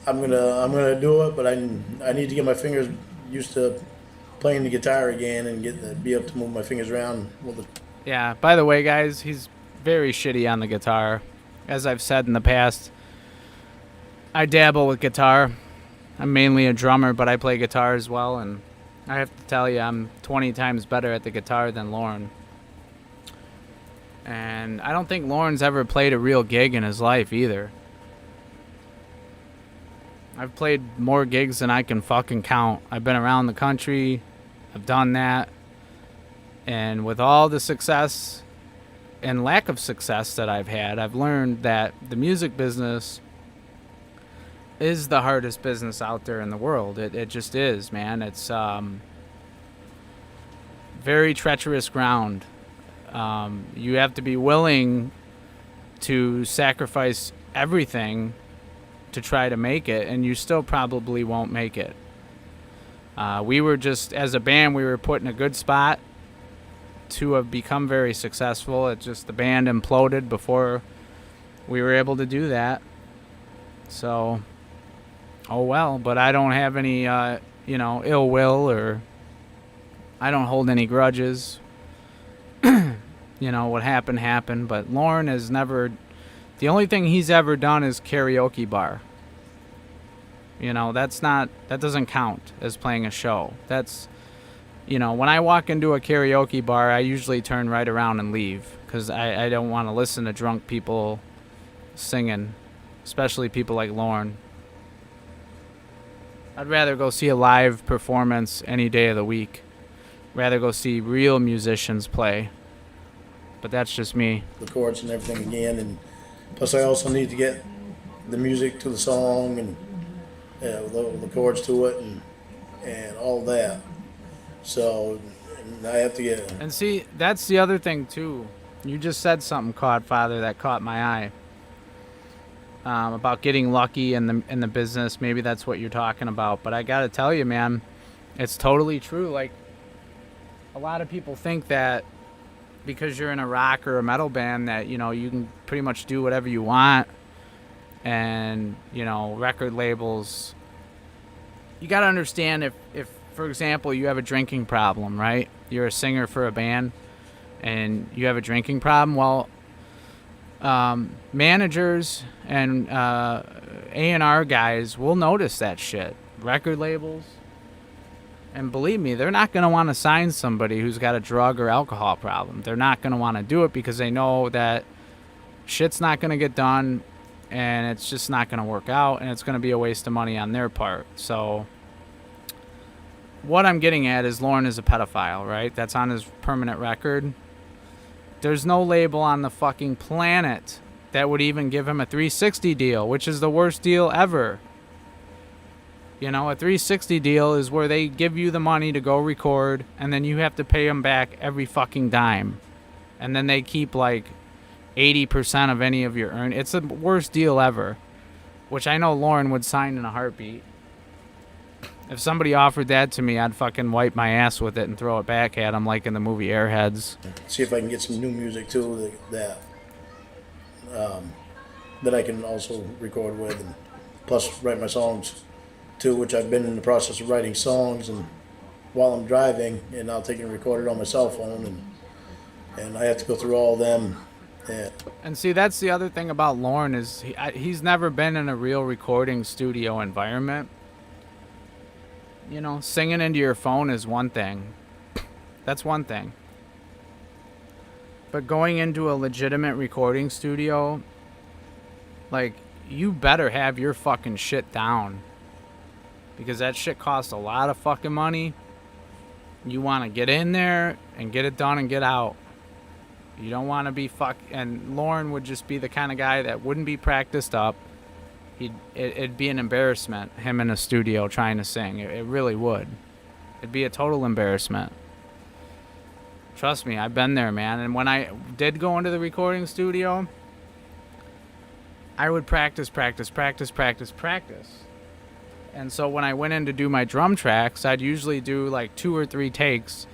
I'm gonna do it, but I need to get my fingers used to playing the guitar again and be able to move my fingers around with it. Yeah, by the way, guys, he's very shitty on the guitar. As I've said in the past, I dabble with guitar. I'm mainly a drummer, but I play guitar as well, and I have to tell you, I'm 20 times better at the guitar than Lorne. And I don't think Lorne's ever played a real gig in his life either. I've played more gigs than I can fucking count. I've been around the country. I've done that. And with all the success and lack of success that I've had, I've learned that the music business is the hardest business out there in the world. It just is, man. It's very treacherous ground. You have to be willing to sacrifice everything to try to make it, and you still probably won't make it. We were just, as a band, we were put in a good spot to have become very successful. It's just the band imploded before we were able to do that. So, oh well, but I don't have any, ill will, or I don't hold any grudges. What happened, but Lorne has never, the only thing he's ever done is karaoke bar. That doesn't count as playing a show. That's, when I walk into a karaoke bar, I usually turn right around and leave, because I don't want to listen to drunk people singing, especially people like Lorne. I'd rather go see a live performance any day of the week. Rather go see real musicians play. but that's just me. the chords and everything again, and plus I also need to get the music to the song and the chords to it and all that. So and I have to get. And see, that's the other thing too. You just said something, Codfather, that caught my eye. About getting lucky in the business. Maybe that's what you're talking about. But I gotta tell you, man, it's totally true. Like, a lot of people think that because you're in a rock or a metal band that, you know, you can pretty much do whatever you want. And, you know, record labels. You gotta understand if for example, you have a drinking problem, right? You're a singer for a band and you have a drinking problem. Well, managers and A&R guys will notice that shit. Record labels. And believe me, they're not going to want to sign somebody who's got a drug or alcohol problem. They're not going to want to do it because they know that shit's not going to get done and it's just not going to work out and it's going to be a waste of money on their part. So what I'm getting at is Lorne is a pedophile, right? That's on his permanent record. There's no label on the fucking planet that would even give him a 360 deal, which is the worst deal ever. You know, a 360 deal is where they give you the money to go record, and then you have to pay them back every fucking dime. And then they keep like 80% of any of your earn. It's the worst deal ever, which I know Lorne would sign in a heartbeat. If somebody offered that to me, I'd fucking wipe my ass with it and throw it back at them like in the movie Airheads. See if I can get some new music too that I can also record with, and plus write my songs too, which I've been in the process of writing songs and while I'm driving, and I'll take and record it on my cell phone, and I have to go through all of them. And see, that's the other thing about Lorne is he's never been in a real recording studio environment. You know, singing into your phone is one thing. That's one thing. But going into a legitimate recording studio, like, you better have your fucking shit down. Because that shit costs a lot of fucking money. You want to get in there and get it done and get out. You don't want to be and Lorne would just be the kind of guy that wouldn't be practiced up. It'd be an embarrassment, him in a studio trying to sing. It really would. It'd be a total embarrassment. Trust me, I've been there, man. And when I did go into the recording studio, I would practice. And so when I went in to do my drum tracks, I'd usually do like 2 or 3 takes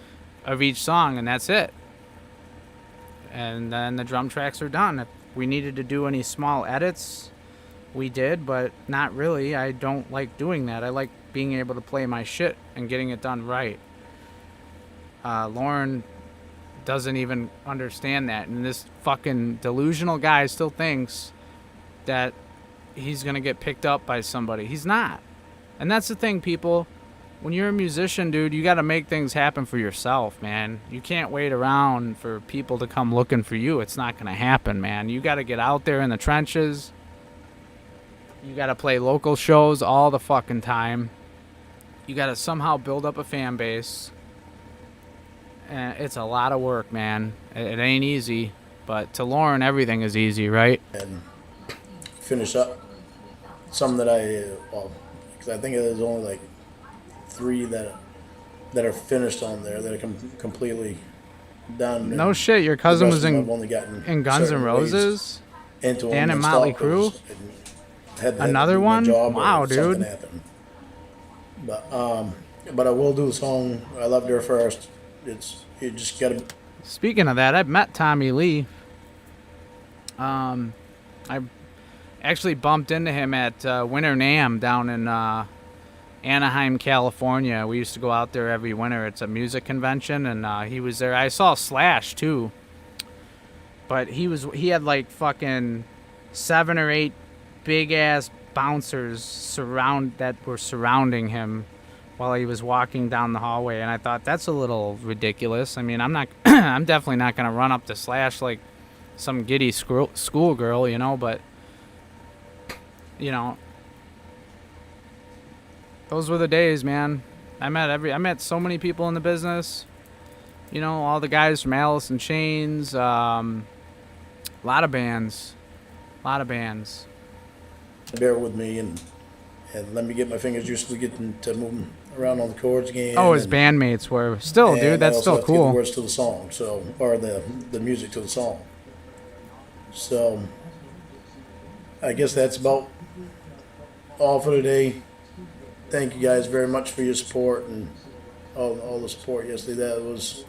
of each song, and that's it. And then the drum tracks are done. If we needed to do any small edits, we did, but not really. I don't like doing that. I like being able to play my shit and getting it done right. Lorne doesn't even understand that, and this fucking delusional guy still thinks that he's gonna get picked up by somebody. He's not. And that's the thing, people. When you're a musician, dude, you gotta make things happen for yourself, man. You can't wait around for people to come looking for you. It's not gonna happen, man. You gotta get out there in the trenches. You gotta play local shows all the fucking time. You gotta somehow build up a fan base. And it's a lot of work, man. It ain't easy, but to Lorne, everything is easy, right? And finish up some that because I think there's only like 3 that are finished on there that are completely done. No shit, your cousin was in Guns N' certain Roses? into And in them Motley stuff. It was- Crue? had to Another do my one? job or Wow, something dude. happened. But I will do the song I Loved Her First. You just gotta. Speaking of that, I've met Tommy Lee. I actually bumped into him at Winter NAMM down in Anaheim, California. We used to go out there every winter. It's a music convention, and he was there. I saw Slash too, but he had like fucking 7 or 8 big ass bouncers that were surrounding him while he was walking down the hallway, and I thought that's a little ridiculous. I mean, I'm not I'm definitely not gonna run up to Slash like some giddy schoolgirl, you know, but you know, those were the days, man. I met so many people in the business. You know, all the guys from Alice in Chains. A lot of bands. A lot of bands. Bear with me and let me get my fingers used to getting to moving around on the chords again. Oh, his bandmates were. Still, dude, that's still I also have to get cool. the words to the song, or the music to the song. So, I guess that's about all for today. Thank you guys very much for your support and all the support yesterday. That was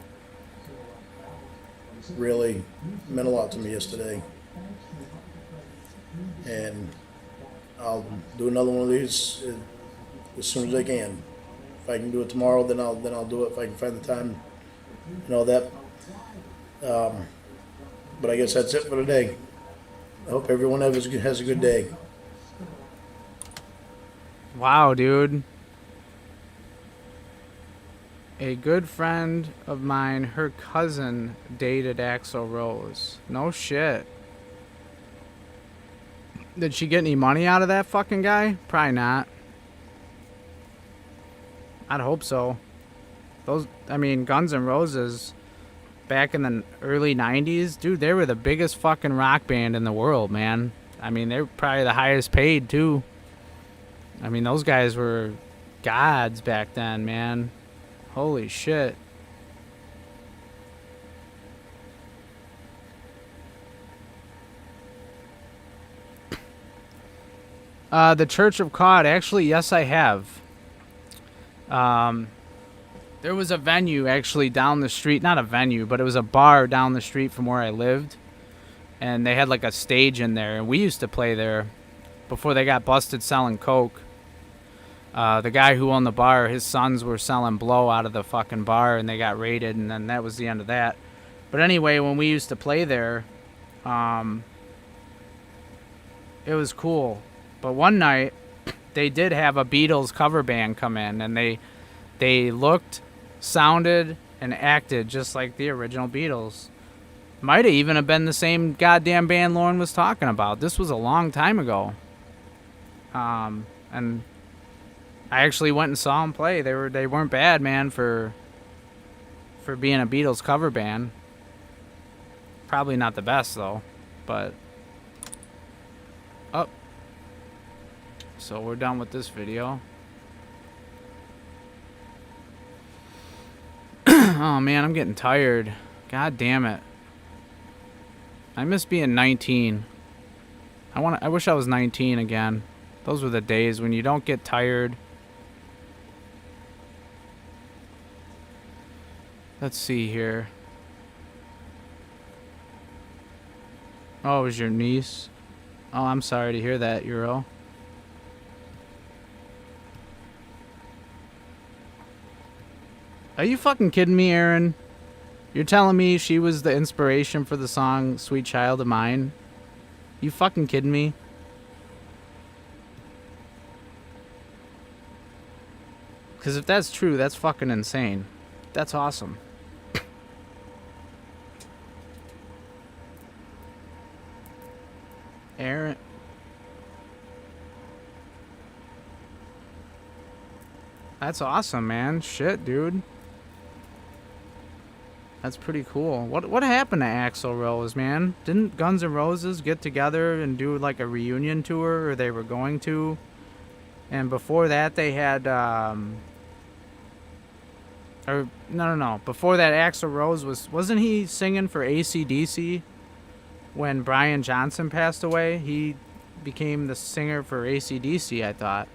really meant a lot to me yesterday. And I'll do another one of these as soon as I can. If I can do it tomorrow, then I'll do it. If I can find the time, that. But I guess that's it for today. I hope everyone has a good day. Wow, dude. A good friend of mine, her cousin dated Axl Rose. No shit. Did she get any money out of that fucking guy? Probably not. I'd hope so. Guns N' Roses, back in the early 90s, dude, they were the biggest fucking rock band in the world, man. I mean, they were probably the highest paid, too. I mean, those guys were gods back then, man. Holy shit. The Church of COD, actually, yes, I have. There was a venue actually down the street, not a venue, but it was a bar down the street from where I lived. And they had like a stage in there, and we used to play there before they got busted selling coke. The guy who owned the bar, his sons were selling blow out of the fucking bar, and they got raided, and then that was the end of that. But anyway, when we used to play there, it was cool. But one night, they did have a Beatles cover band come in, and they looked, sounded, and acted just like the original Beatles. Might have even have been the same goddamn band Lorne was talking about. This was a long time ago. And I actually went and saw them play. They weren't bad, man, for being a Beatles cover band. Probably not the best though, but so we're done with this video. Oh man, I'm getting tired. God damn it. I miss being 19. I wish I was 19 again. Those were the days when you don't get tired. Let's see here. Oh, it was your niece? Oh, I'm sorry to hear that, Euro. Are you fucking kidding me, Aaron? You're telling me she was the inspiration for the song Sweet Child of Mine? You fucking kidding me? Because if that's true, that's fucking insane. That's awesome. Aaron. That's awesome, man. Shit, dude. That's pretty cool. What happened to Axl Rose, man? Didn't Guns N' Roses get together and do like a reunion tour, or they were going to? And before that, they had no. Before that, Axl Rose wasn't he singing for AC/DC when Brian Johnson passed away? He became the singer for AC/DC, I thought.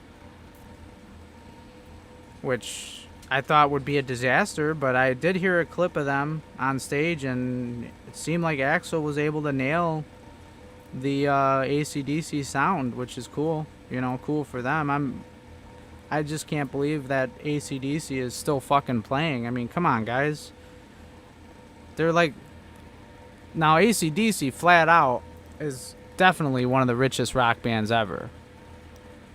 Which I thought would be a disaster, but I did hear a clip of them on stage, and it seemed like Axl was able to nail the AC/DC sound, which is cool. You know, cool for them. I just can't believe that AC/DC is still fucking playing. I mean, come on, guys. They're like... Now, AC/DC, flat out, is definitely one of the richest rock bands ever.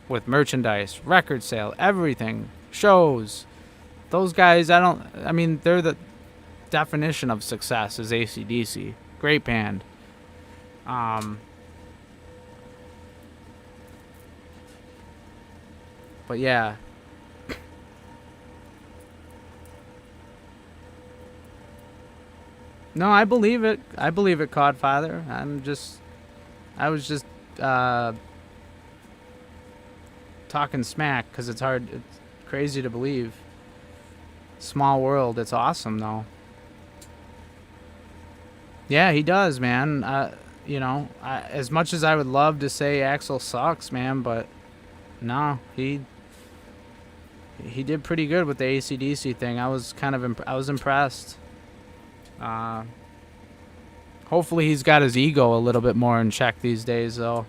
With merchandise, record sale, everything, shows... Those guys, I mean, they're the definition of success is AC/DC. Great band. But yeah. No, I believe it. I believe it, Codfather. I was just talking smack because it's crazy to believe. Small world. It's awesome though. Yeah, he does, man. As much as I would love to say Axl sucks, man, but no, he did pretty good with the AC/DC thing. I was I was impressed. Hopefully he's got his ego a little bit more in check these days, though.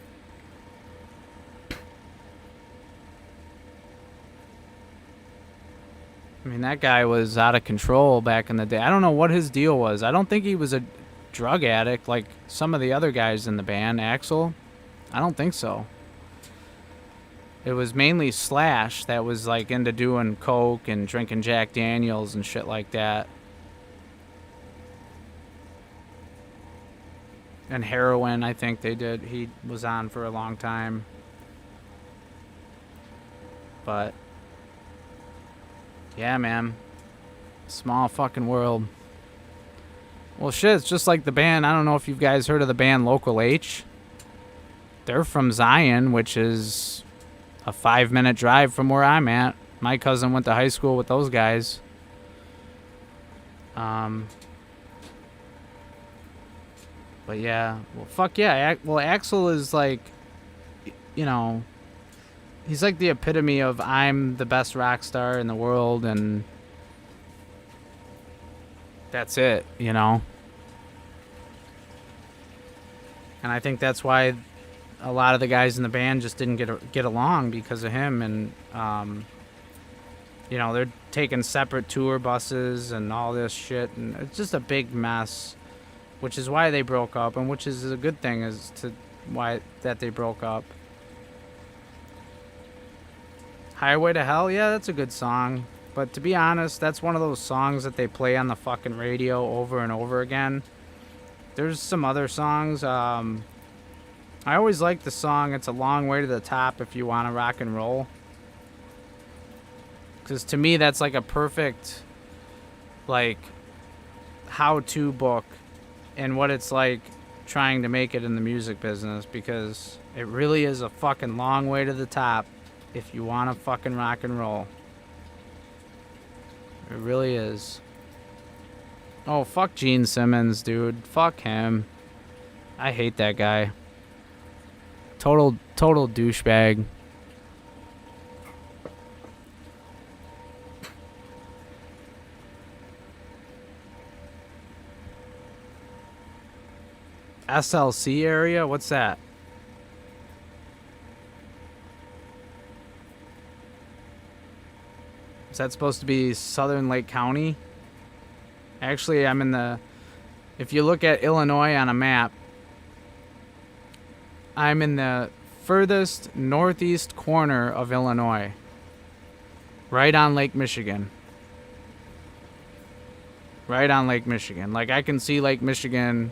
I mean, that guy was out of control back in the day. I don't know what his deal was. I don't think he was a drug addict like some of the other guys in the band. Axl, I don't think so. It was mainly Slash that was like into doing coke and drinking Jack Daniels and shit like that. And heroin, I think they did. He was on for a long time. But yeah, man. Small fucking world. Well, shit, it's just like the band. I don't know if you guys heard of the band Local H. They're from Zion, which is a 5-minute drive from where I'm at. My cousin went to high school with those guys. But yeah, well, fuck yeah. Well, Axl is like, you know, he's like the epitome of I'm the best rock star in the world, and that's it, you know. And I think that's why a lot of the guys in the band just didn't get along because of him. And you know, they're taking separate tour buses and all this shit, and it's just a big mess, which is why they broke up, and which is a good thing as to why that they broke up. Highway to Hell, yeah, that's a good song. But to be honest, that's one of those songs that they play on the fucking radio over and over again. There's some other songs. I always like the song It's a Long Way to the Top If You Want to Rock and Roll. Because to me, that's like a perfect, like, how-to book and what it's like trying to make it in the music business. Because it really is a fucking long way to the top if you want to fucking rock and roll. It really is. Oh, fuck Gene Simmons, dude. Fuck him. I hate that guy. Total douchebag. SLC area? What's that? Is that supposed to be Southern Lake County? Actually, I'm in the... If you look at Illinois on a map, I'm in the furthest northeast corner of Illinois. Right on Lake Michigan. Right on Lake Michigan. Like, I can see Lake Michigan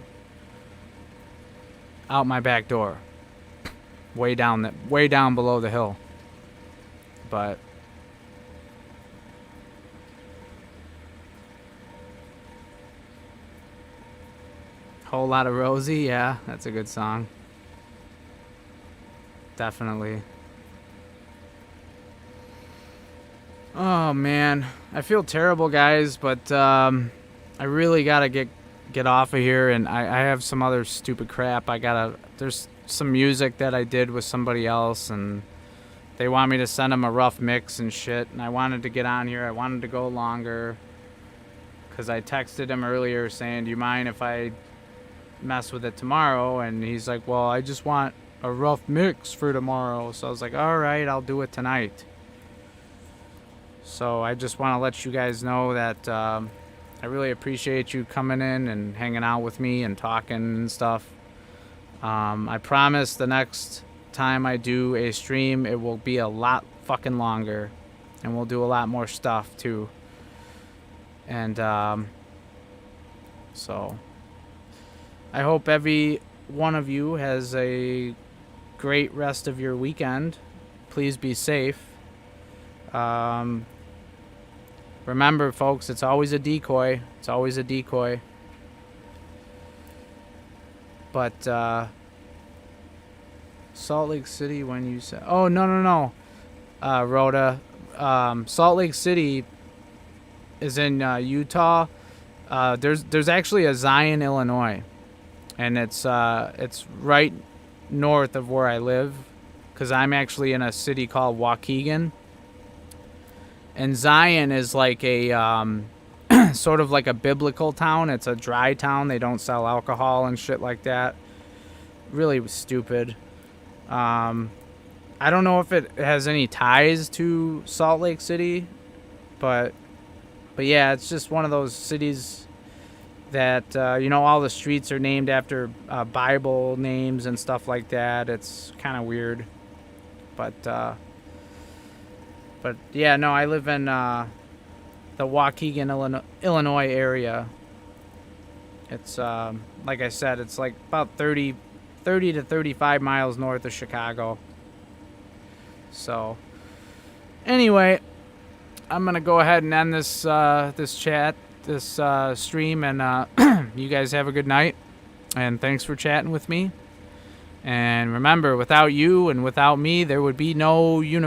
out my back door. Way down below the hill. But... Whole Lot of Rosie, yeah, that's a good song. Definitely. Oh man, I feel terrible, guys, but I really gotta get off of here, and I have some other stupid crap. There's some music that I did with somebody else, and they want me to send them a rough mix and shit, and I wanted to get on here. I wanted to go longer because I texted him earlier saying, do you mind if I mess with it tomorrow? And he's like, well, I just want a rough mix for tomorrow. So I was like, all right, I'll do it tonight. So I just want to let you guys know that I really appreciate you coming in and hanging out with me and talking and stuff. I promise the next time I do a stream, it will be a lot fucking longer, and we'll do a lot more stuff too. And so I hope every one of you has a great rest of your weekend. Please be safe. Remember, folks, it's always a decoy. It's always a decoy. But Salt Lake City, when you said, oh no, Rhoda, Salt Lake City is in Utah. There's actually a Zion, Illinois, and it's right north of where I live, because I'm actually in a city called Waukegan. And Zion is like a sort of like a biblical town. It's a dry town. They don't sell alcohol and shit like that. Really stupid. I don't know if it has any ties to Salt Lake City, but yeah, it's just one of those cities that all the streets are named after Bible names and stuff like that. It's kind of weird, but yeah, no, I live in the Waukegan, Illinois area. It's like I said, it's like about 30 to 35 miles north of Chicago. So anyway, I'm gonna go ahead and end this stream, and you guys have a good night, and thanks for chatting with me. And remember, without you and without me, there would be no universe.